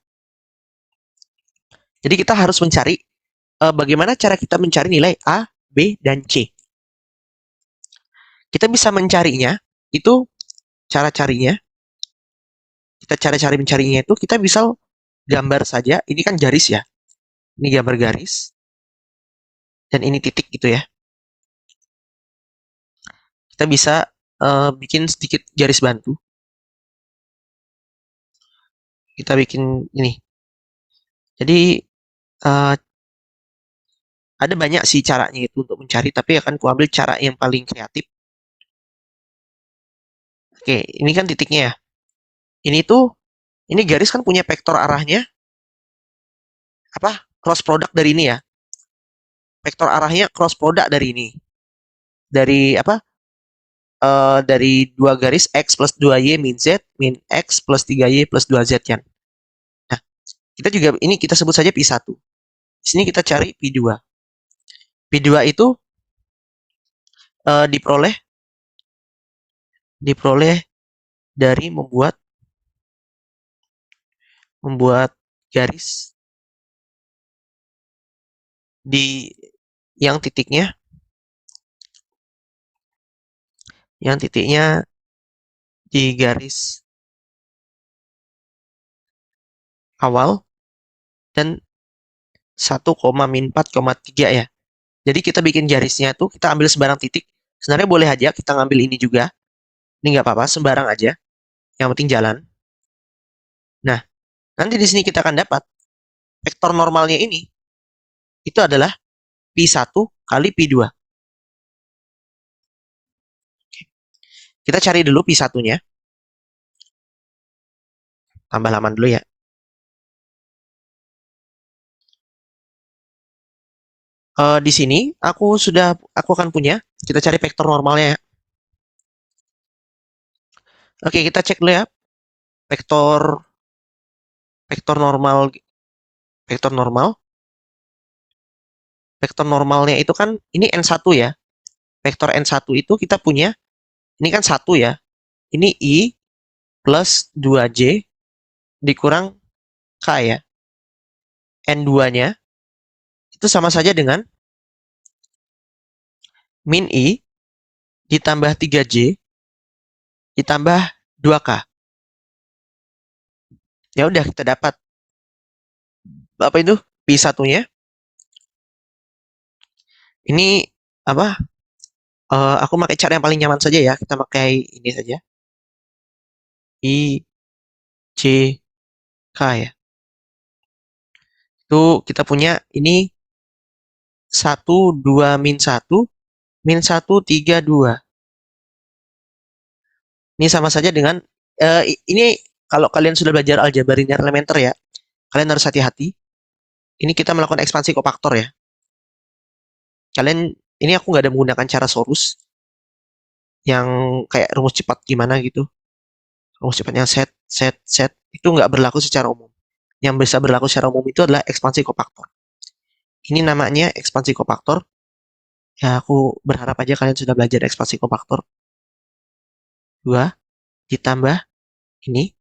Jadi kita harus mencari bagaimana cara kita mencari nilai A, B, dan C. Kita bisa mencarinya, itu cara carinya, kita cara-cara mencarinya itu kita bisa gambar saja, ini kan garis ya, ini gambar garis, dan ini titik gitu ya. Kita bisa bikin sedikit garis bantu. Kita bikin ini. Jadi uh, ada banyak sih caranya itu untuk mencari, tapi akan kuambil cara yang paling kreatif. Oke, ini kan titiknya ya. Ini tuh, ini garis kan punya vektor arahnya, apa? Cross product dari ini ya. Vektor arahnya cross product dari ini. Dari apa? Dari dua garis X plus 2Y min Z, min X plus 3Y plus 2Z kan. Nah, kita juga, ini kita sebut saja Pi1. Di sini kita cari Pi2. Pi2 itu diperoleh diperoleh dari membuat garis di yang titiknya yang titiknya di garis awal dan 1,-4,3 ya. Jadi kita bikin garisnya tuh kita ambil sembarang titik. Sebenarnya boleh aja kita ngambil ini juga. Ini nggak apa-apa, sembarang aja. Yang penting jalan. Nah, nanti di sini kita akan dapat vektor normalnya ini itu adalah Pi1 kali Pi2. Kita cari dulu Pi1-nya. Tambah halaman dulu ya. Di sini aku akan punya. Kita cari vektor normalnya ya. Oke, kita cek dulu ya. Vektor vektor normal vektor normal. Vektor normalnya itu kan ini N1 ya. Vektor N1 itu kita punya, ini kan 1 ya. Ini I plus 2J dikurang K ya. N2-nya itu sama saja dengan Min I ditambah 3J ditambah 2K. Ya udah kita dapat apa itu? Pi satunya. Ini apa? Aku pakai cara yang paling nyaman saja ya. Kita pakai ini saja. I C K ya. Itu kita punya ini 1, 2, min 1, min 1, 3, 2. Ini sama saja dengan ini kalau kalian sudah belajar aljabar linear elementer ya, kalian harus hati-hati. Ini kita melakukan ekspansi kofaktor ya. Kalian ini aku nggak ada menggunakan cara sorus yang kayak rumus cepat gimana gitu. Rumus cepatnya set set set itu nggak berlaku secara umum. Yang bisa berlaku secara umum itu adalah ekspansi kofaktor. Ini namanya ekspansi kofaktor. Ya aku berharap aja kalian sudah belajar ekspansi kofaktor. 2 ditambah ini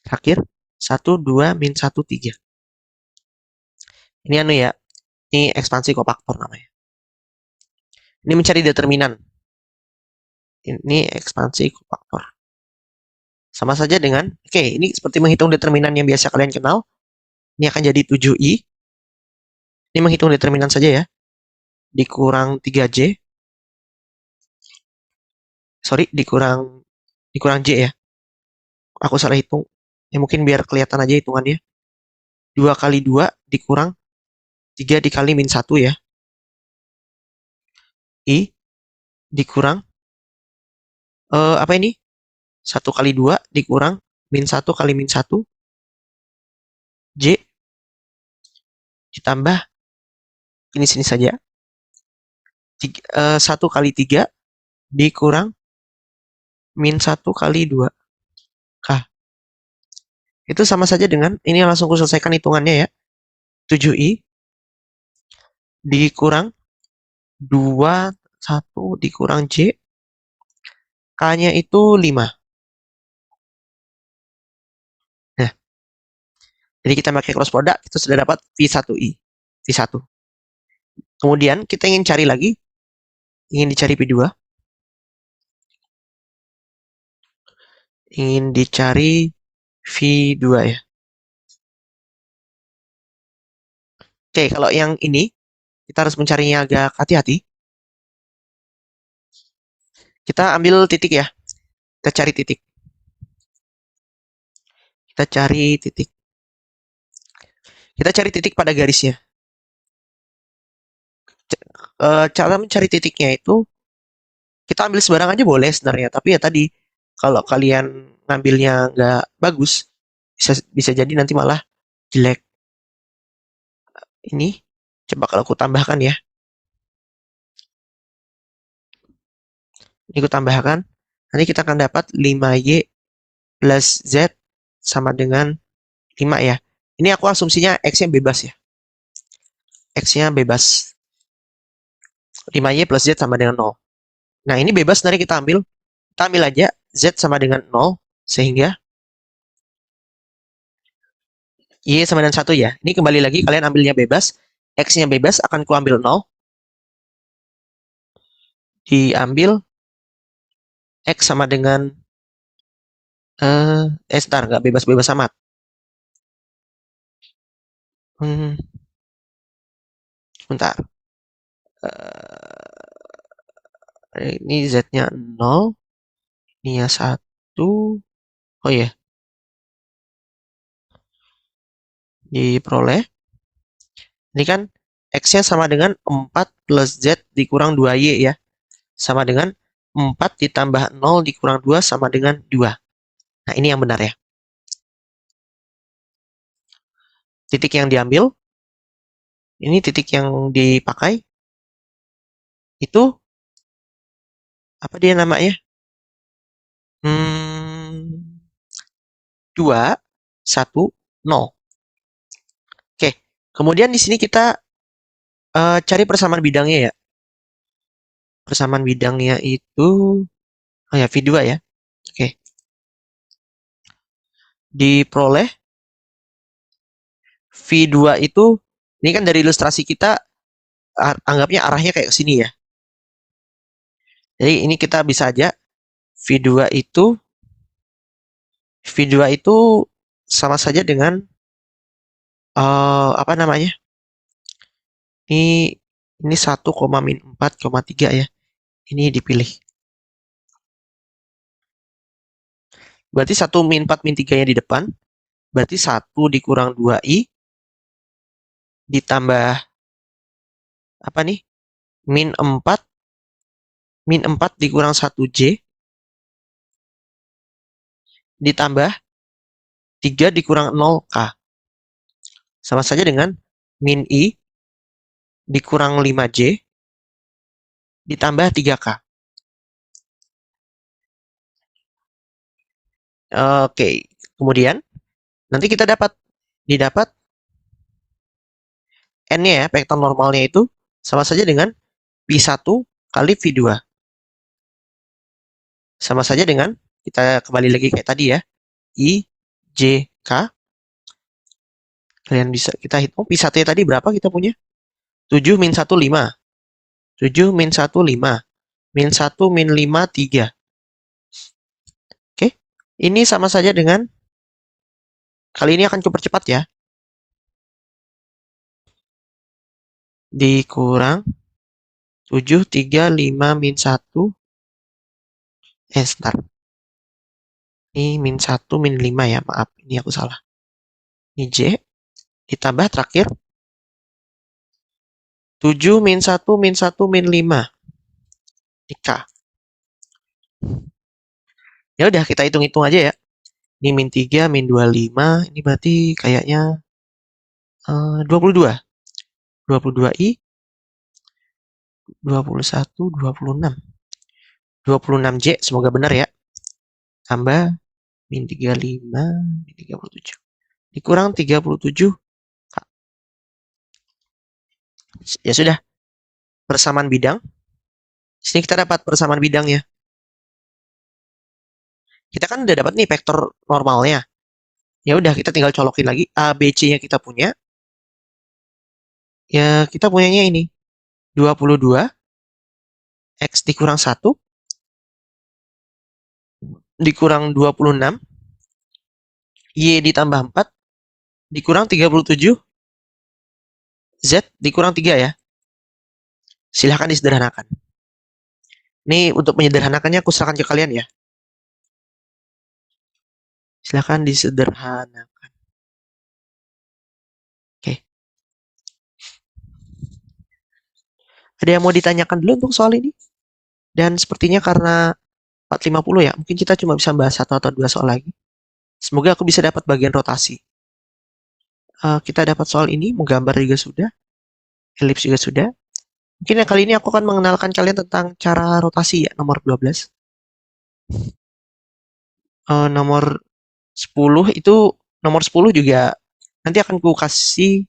terakhir 1, 2, min 1, 3. Ini anu ya, ini ekspansi kofaktor namanya. Ini mencari determinan. Ini ekspansi kofaktor. Sama saja dengan, oke, ini seperti menghitung determinan yang biasa kalian kenal. Ini akan jadi 7i. Ini menghitung determinan saja ya. Dikurang 3j. Sorry, dikurang j ya. Aku salah hitung. Ya mungkin biar kelihatan aja hitungannya. 2 kali 2 dikurang 3 dikali min 1 ya. I dikurang apa ini? 1 kali 2 dikurang min 1 kali min 1 J ditambah ini sini saja 1 kali 3 dikurang min 1 kali 2 K. Itu sama saja dengan ini langsung aku selesaikan hitungannya ya. 7i dikurang 2 1 dikurang J, K-nya itu 5. Nah, jadi kita pakai cross product itu sudah dapat V1i. V1. Kemudian kita ingin cari lagi, ingin dicari P2. Ingin dicari V2 ya. Oke, kalau yang ini kita harus mencarinya agak hati-hati. Kita ambil titik ya. Kita cari titik. Kita cari titik. Kita cari titik pada garisnya. Cara mencari titiknya itu kita ambil sembarang aja boleh sebenarnya, tapi ya tadi kalau kalian ngambilnya nggak bagus, bisa bisa jadi nanti malah jelek. Ini coba kalau aku tambahkan ya. Ini aku tambahkan. Nanti kita akan dapat 5y plus z sama dengan 5 ya. Ini aku asumsinya x-nya bebas ya. X-nya bebas. 5y plus z sama dengan 0. Nah, ini bebas nanti kita ambil. Kita ambil aja z sama dengan 0. Sehingga y sama dengan 1 ya. Ini kembali lagi kalian ambilnya bebas. X-nya bebas akan kuambil 0. Diambil X sama dengan ntar nggak bebas-bebas amat. Bentar. Ini Z-nya 0. Ini ya 1. Oh iya. Diperoleh. Ini kan X-nya sama dengan 4 plus Z dikurang 2Y ya. Sama dengan 4 ditambah 0 dikurang 2 sama dengan 2. Nah, ini yang benar ya. Titik yang diambil. Ini titik yang dipakai. Itu apa dia namanya? 2, 1, 0. Oke. Kemudian di sini kita cari persamaan bidangnya ya. Persamaan bidangnya itu oh ya V2 ya. Oke. Diperoleh V2 itu ini kan dari ilustrasi kita anggapnya arahnya kayak ke sini ya. Jadi ini kita bisa aja V2 itu sama saja dengan apa namanya? Ini ini 1, min 4,3 ya. Ini dipilih. Berarti 1 min 4 min 3-nya di depan. Berarti 1 dikurang 2i ditambah apa nih? Min 4 dikurang 1j ditambah 3 dikurang 0k. Sama saja dengan min i dikurang 5j ditambah 3k. Oke, kemudian nanti kita didapat n-nya ya, vektor normalnya itu sama saja dengan V1 kali V2. Sama saja dengan, kita kembali lagi kayak tadi ya, I, J, K. Kalian bisa kita hitung, V1-nya tadi berapa kita punya? 7 min 1, 5. 7 min 1, 5. Min 1, min 5, 3. Oke, ini sama saja dengan, kali ini akan kupercepat ya. Dikurang 7, 3, 5, min 1. Sebentar. Ini min 1, min 5 ya, maaf. Ini aku salah. Ini J, ditambah terakhir 7 min 1 min 1 min 5. Ini K. Ya udah, kita hitung-hitung aja ya. Ini min 3, min 25. Ini berarti kayaknya 22. 22i, 21, 26. 26J, semoga benar ya. Tambah min 35, min 37. Dikurang 37. Ya sudah, persamaan bidang. Sini kita dapat persamaan bidangnya. Kita kan udah dapat nih vektor normalnya. Ya udah, kita tinggal colokin lagi. A, B, C-nya kita punya. Ya, kita punyanya ini. 22 X dikurang 1 dikurang 26 Y ditambah 4 dikurang 37 Z dikurang 3 ya. Silahkan disederhanakan. Ini untuk menyederhanakannya aku serahkan ke kalian ya. Silahkan disederhanakan. Oke. Ada yang mau ditanyakan dulu untuk soal ini? Dan sepertinya karena 450 ya, mungkin kita cuma bisa bahas 1 atau 2 soal lagi. Semoga aku bisa dapat bagian rotasi. Kita dapat soal ini, menggambar juga sudah, elips juga sudah. Mungkin yang kali ini aku akan mengenalkan kalian tentang cara rotasi ya, nomor 12. Nomor 10 itu, nomor 10 juga nanti akan ku kasih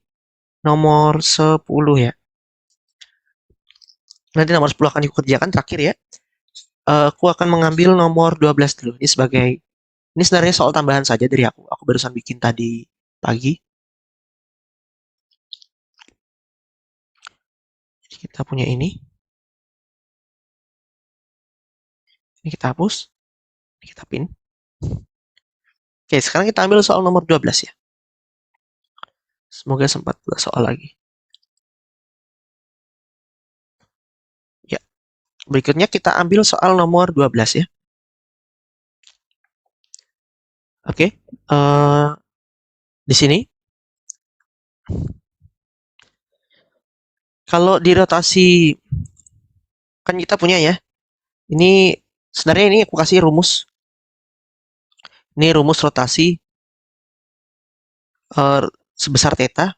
nomor 10 ya. Nanti nomor 10 akan dikerjakan terakhir ya. Aku akan mengambil nomor 12 dulu. Ini sebenarnya soal tambahan saja dari aku. Aku barusan bikin tadi pagi. Jadi kita punya ini. Ini kita hapus. Ini kita pin. Oke, sekarang kita ambil soal nomor 12 ya. Semoga sempat dua soal lagi. Ya. Berikutnya kita ambil soal nomor 12 ya. Oke. Di sini kalau di rotasi kan kita punya ya. Ini sebenarnya ini aku kasih rumus. Ini rumus rotasi sebesar theta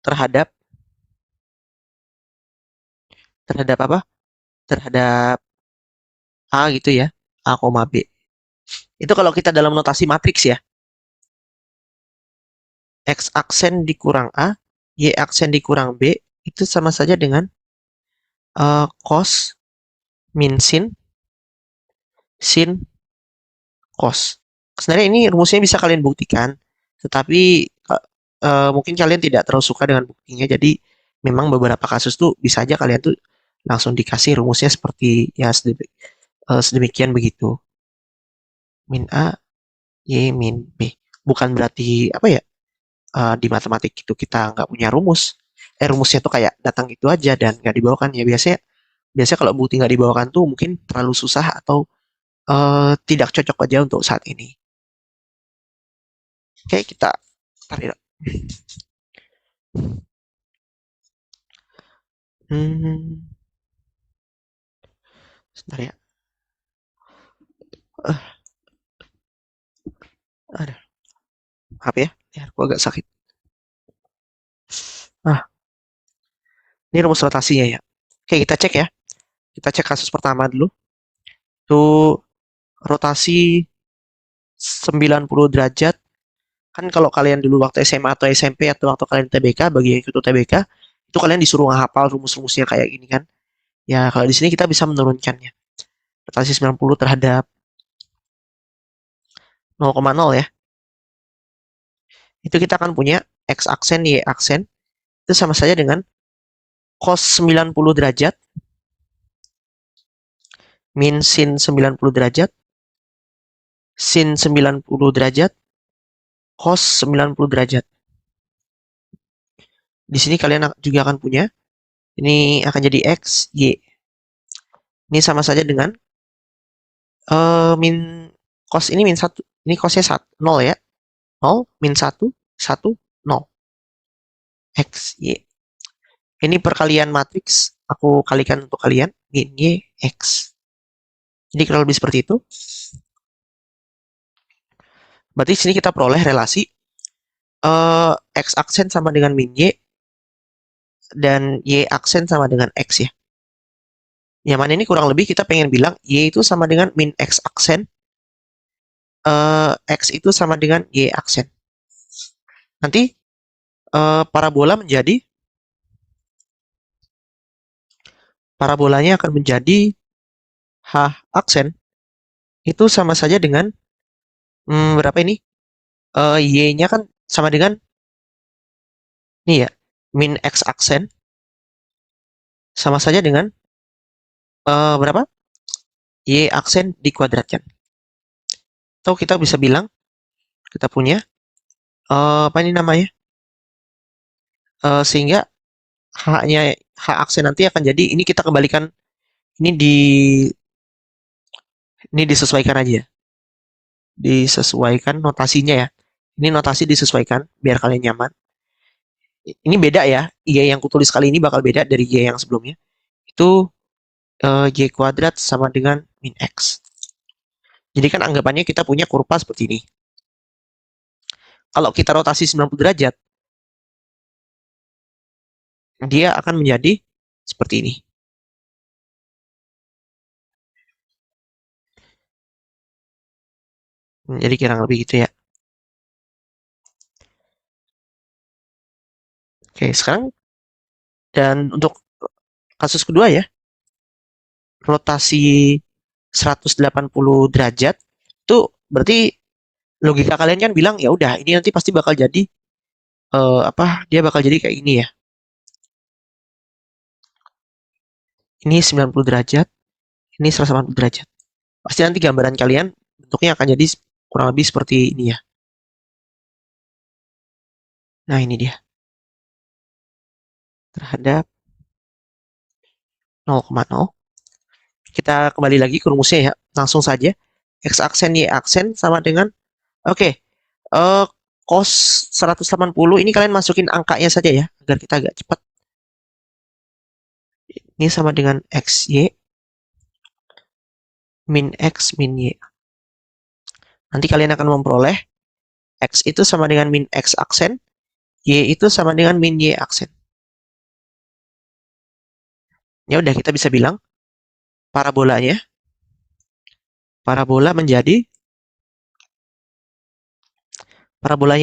terhadap apa? Terhadap A gitu ya. A, B. Itu kalau kita dalam notasi matriks ya. X aksen dikurang A, Y aksen dikurang B, itu sama saja dengan cos min sin cos. Sebenarnya ini rumusnya bisa kalian buktikan, tetapi mungkin kalian tidak terlalu suka dengan buktinya, jadi memang beberapa kasus tuh bisa aja kalian tuh langsung dikasih rumusnya seperti ya sedemikian begitu. Min A, Y, min B. Bukan berarti apa ya, di matematik itu kita nggak punya rumus. Rumusnya tuh kayak datang gitu aja dan nggak dibawakan ya. Biasanya biasanya kalau bukti nggak dibawakan tuh mungkin terlalu susah atau tidak cocok aja untuk saat ini. Oke, kita tarik. Hmm, sebentar ya. Eh, ada apa ya? Ya, aku agak sakit. Ah, ini rumus rotasinya ya. Oke, kita cek ya. Kita cek kasus pertama dulu. Tuh rotasi 90 derajat. Kan kalau kalian dulu waktu SMA atau SMP atau waktu kalian TBK, bagi yang ikut TBK, itu kalian disuruh menghafal rumus-rumusnya kayak gini kan. Ya, kalau di sini kita bisa menurunkannya. Rotasi 90 terhadap 0,0 ya. Itu kita akan punya X aksen, Y aksen. Itu sama saja dengan cos 90 derajat min sin 90 derajat sin 90 derajat cos 90 derajat. Di sini kalian juga akan punya ini akan jadi X, Y. Ini sama saja dengan min cos ini min 1. Ini cosnya 1, 0 ya. 0 min 1 1 0 X, Y. Ini perkalian matriks aku kalikan untuk kalian min Y X. Jadi kurang lebih seperti itu. Berarti sini kita peroleh relasi X aksen sama dengan min Y dan Y aksen sama dengan X ya. Yang mana ini kurang lebih kita pengen bilang Y itu sama dengan min X aksen, X itu sama dengan Y aksen. Nanti parabolanya akan menjadi H aksen itu sama saja dengan berapa ini? Y-nya kan sama dengan nih ya, min X aksen sama saja dengan berapa? Y aksen dikuadratkan. Atau kita bisa bilang kita punya apa ini namanya? Sehingga H aksen nanti akan jadi ini kita kembalikan ini ini disesuaikan aja. Disesuaikan notasinya ya. Ini notasi disesuaikan biar kalian nyaman. Ini beda ya. Y yang kutulis kali ini bakal beda dari Y yang sebelumnya. Itu Y kuadrat sama dengan min X. Jadi kan anggapannya kita punya kurva seperti ini. Kalau kita rotasi 90 derajat, dia akan menjadi seperti ini. Jadi kurang lebih gitu ya. Oke, sekarang dan untuk kasus kedua ya, rotasi 180 derajat itu berarti logika kalian kan bilang ya udah ini nanti pasti bakal jadi apa dia bakal jadi kayak ini ya. Ini 90 derajat, ini 180 derajat. Pasti nanti gambaran kalian bentuknya akan jadi kurang lebih seperti ini ya. Nah, ini dia. Terhadap 0,0. Kita kembali lagi ke rumusnya ya. Langsung saja. X aksen, Y aksen sama dengan oke. Okay, cos 180 ini kalian masukin angkanya saja ya agar kita agak cepat. Ini sama dengan XY min X min Y. Nanti kalian akan memperoleh X itu sama dengan min X aksen, Y itu sama dengan min Y aksen. Ya udah kita bisa bilang parabolanya parabolanya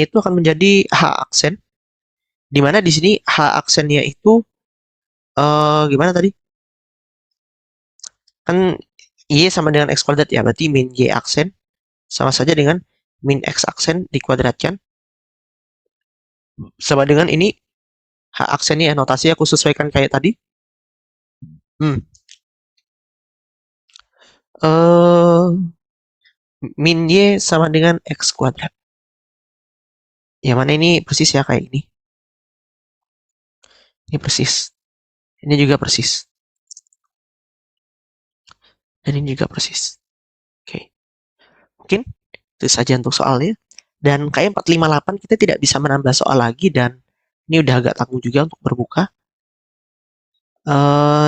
itu akan menjadi H aksen, di mana di sini H aksennya itu gimana tadi? Kan Y sama dengan X kuadrat ya, berarti min Y aksen sama saja dengan min X aksen dikuadratkan sama dengan ini H aksennya notasi aku sesuaikan kayak tadi. Hmm. eh Min Y sama dengan X kuadrat. Yang mana ini persis ya kayak ini. Ini persis. Ini juga persis. Dan ini juga persis. Oke. Mungkin itu saja untuk soalnya. Dan kayak 458 kita tidak bisa menambah soal lagi dan ini udah agak tanggung juga untuk berbuka.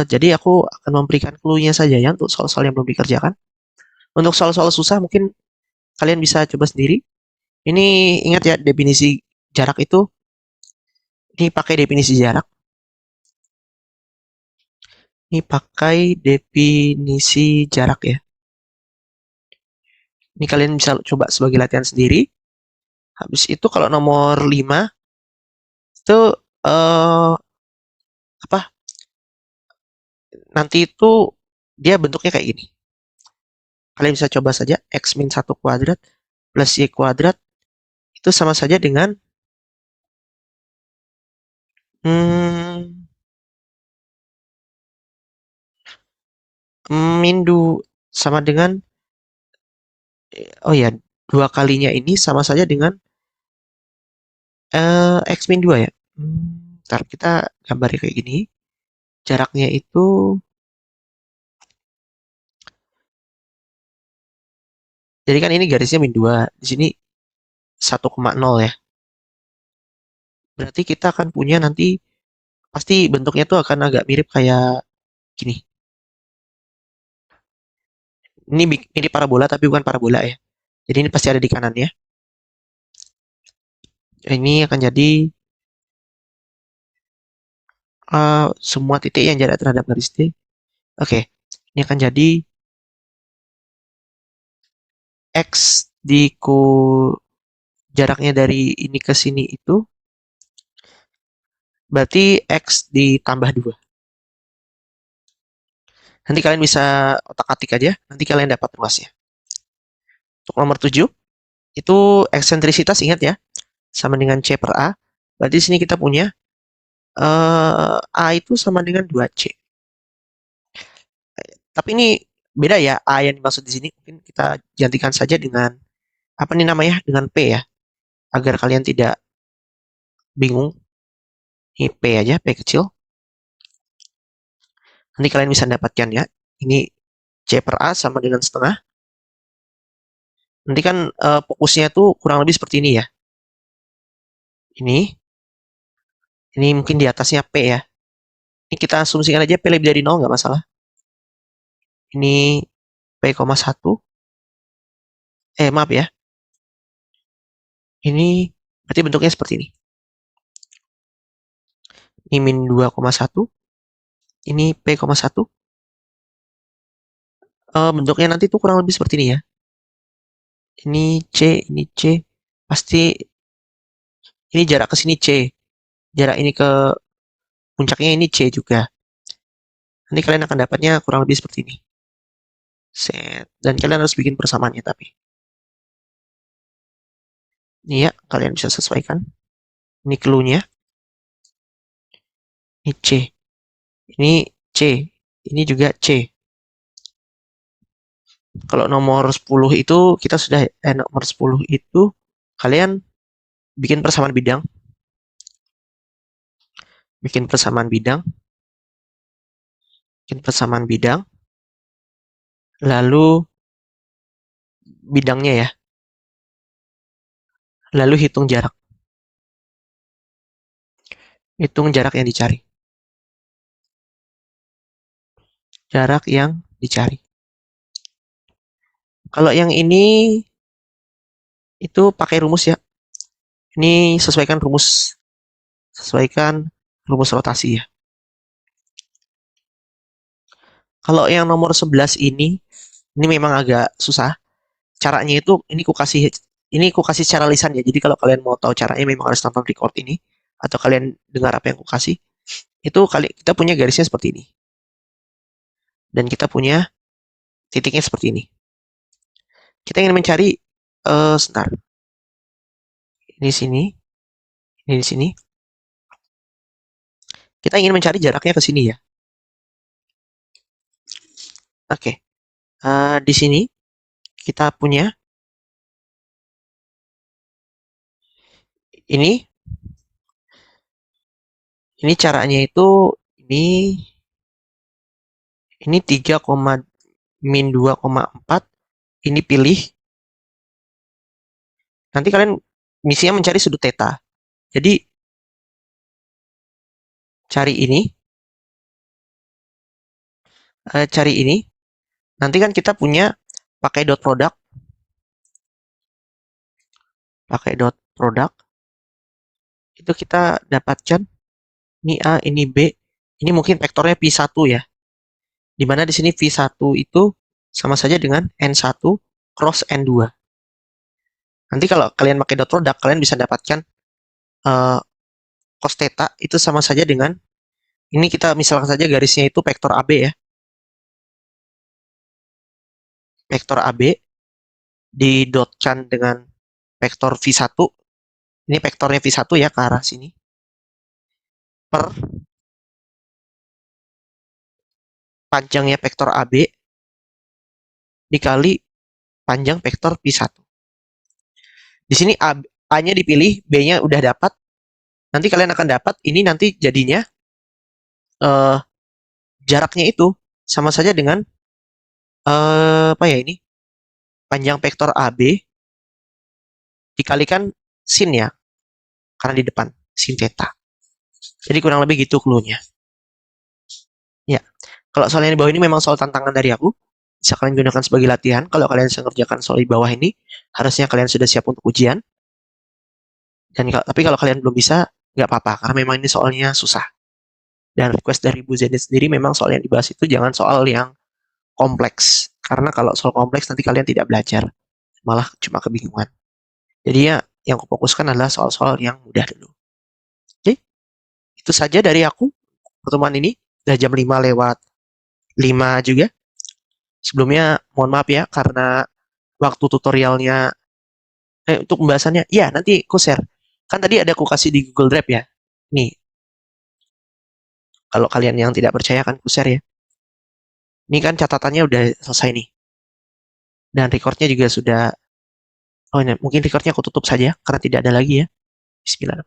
Jadi aku akan memberikan clue-nya saja ya untuk soal-soal yang belum dikerjakan. Untuk soal-soal susah mungkin kalian bisa coba sendiri. Ini ingat ya definisi jarak itu. Ini pakai definisi jarak. Ini pakai definisi jarak ya. Ini kalian bisa coba sebagai latihan sendiri. Habis itu kalau nomor 5 itu apa? Nanti itu dia bentuknya kayak gini. Kalian bisa coba saja x min 1 kuadrat plus y kuadrat itu sama saja dengan hmm, min sama dengan oh ya, dua kalinya ini sama saja dengan x min 2 ya. Ntar kita gambarnya kayak gini. Jaraknya itu jadi kan ini garisnya min 2. Di sini 1,0 ya. Berarti kita akan punya nanti pasti bentuknya tuh akan agak mirip kayak gini. Ini mirip parabola tapi bukan parabola ya. Jadi ini pasti ada di kanannya. Ini akan jadi semua titik yang jarak terhadap garis T. Oke, ini akan jadi X jaraknya dari ini ke sini itu berarti X ditambah 2. Nanti kalian bisa otak-atik aja, nanti kalian dapat ruasnya. Untuk nomor 7, itu eksentrisitas ingat ya, sama dengan C per A. Berarti di sini kita punya A itu sama dengan 2C. Tapi ini beda ya, A yang dimaksud di sini. Mungkin kita gantikan saja dengan, apa nih namanya, dengan P ya. Agar kalian tidak bingung. Ini P aja, P kecil. Nanti kalian bisa dapatkan ya. Ini C per A sama dengan setengah. Nanti kan fokusnya tuh kurang lebih seperti ini ya. Ini mungkin di atasnya P ya. Ini kita asumsikan aja P lebih dari 0, nggak masalah. Ini P,1. Maaf ya. Ini berarti bentuknya seperti ini. Ini min 2,1. Ini P,1. Bentuknya nanti tuh kurang lebih seperti ini ya. Ini C. Pasti ini jarak ke sini C. Jarak ini ke puncaknya ini C juga. Nanti kalian akan dapatnya kurang lebih seperti ini. Set. Dan kalian harus bikin persamaannya tapi. Ini ya, kalian bisa sesuaikan. Ini clue-nya. Ini C. Ini C. Ini juga C. Kalau nomor 10 itu kita sudah nomor 10 itu kalian bikin persamaan bidang. Bikin persamaan bidang. Bikin persamaan bidang. Lalu bidangnya ya. Lalu hitung jarak. Hitung jarak yang dicari. Jarak yang dicari. Kalau yang ini itu pakai rumus ya. Ini sesuaikan rumus. Sesuaikan rumus rotasi ya. Kalau yang nomor 11 ini memang agak susah. Caranya itu ini ku kasih secara lisan ya. Jadi kalau kalian mau tahu caranya memang harus nonton record ini atau kalian dengar apa yang ku kasih. Itu kita punya garisnya seperti ini. Dan kita punya titiknya seperti ini. Kita ingin mencari sebentar. Ini di sini, ini di sini. Kita ingin mencari jaraknya ke sini ya. Oke, di sini kita punya ini. Ini caranya itu ini ini 3, min 2,4. Ini pilih. Nanti kalian misinya mencari sudut theta. Jadi cari ini, cari ini. Nanti kan kita punya pakai dot product, itu kita dapatkan ini A, ini B, ini mungkin vektornya P1 ya. Di mana di sini V1 itu sama saja dengan N1 cross N2. Nanti kalau kalian pakai dot product, kalian bisa dapatkan uh, cos theta itu sama saja dengan ini, kita misalkan saja garisnya itu vektor AB ya. Vektor AB didotkan dengan vektor V1. Ini vektornya V1 ya ke arah sini. Per panjangnya vektor AB dikali panjang vektor V1. Di sini A-nya dipilih, B-nya udah dapat. Nanti kalian akan dapat ini, nanti jadinya uh, jaraknya itu sama saja dengan apa ya ini? Panjang vektor AB dikalikan sin ya, karena di depan sin theta. Jadi kurang lebih gitu clue-nya. Ya. Kalau soal yang di bawah ini memang soal tantangan dari aku. Bisa kalian gunakan sebagai latihan. Kalau kalian bisa mengerjakan soal di bawah ini, harusnya kalian sudah siap untuk ujian. Tapi kalau kalian belum bisa, nggak apa-apa, karena memang ini soalnya susah. Dan request dari Bu Zenit sendiri memang soal yang dibahas itu jangan soal yang kompleks. Karena kalau soal kompleks nanti kalian tidak belajar. Malah cuma kebingungan. Jadi ya, yang aku fokuskan adalah soal-soal yang mudah dulu. Oke, itu saja dari aku. Pertemuan ini udah jam 5 lewat 5 juga. Sebelumnya mohon maaf ya karena waktu tutorialnya untuk pembahasannya ya nanti aku share. Kan tadi ada aku kasih di Google Drive ya. Nih, kalau kalian yang tidak percaya kan aku share ya. Ini kan catatannya udah selesai nih. Dan recordnya juga sudah. Oh, ini mungkin recordnya aku tutup saja karena tidak ada lagi ya. Bismillah.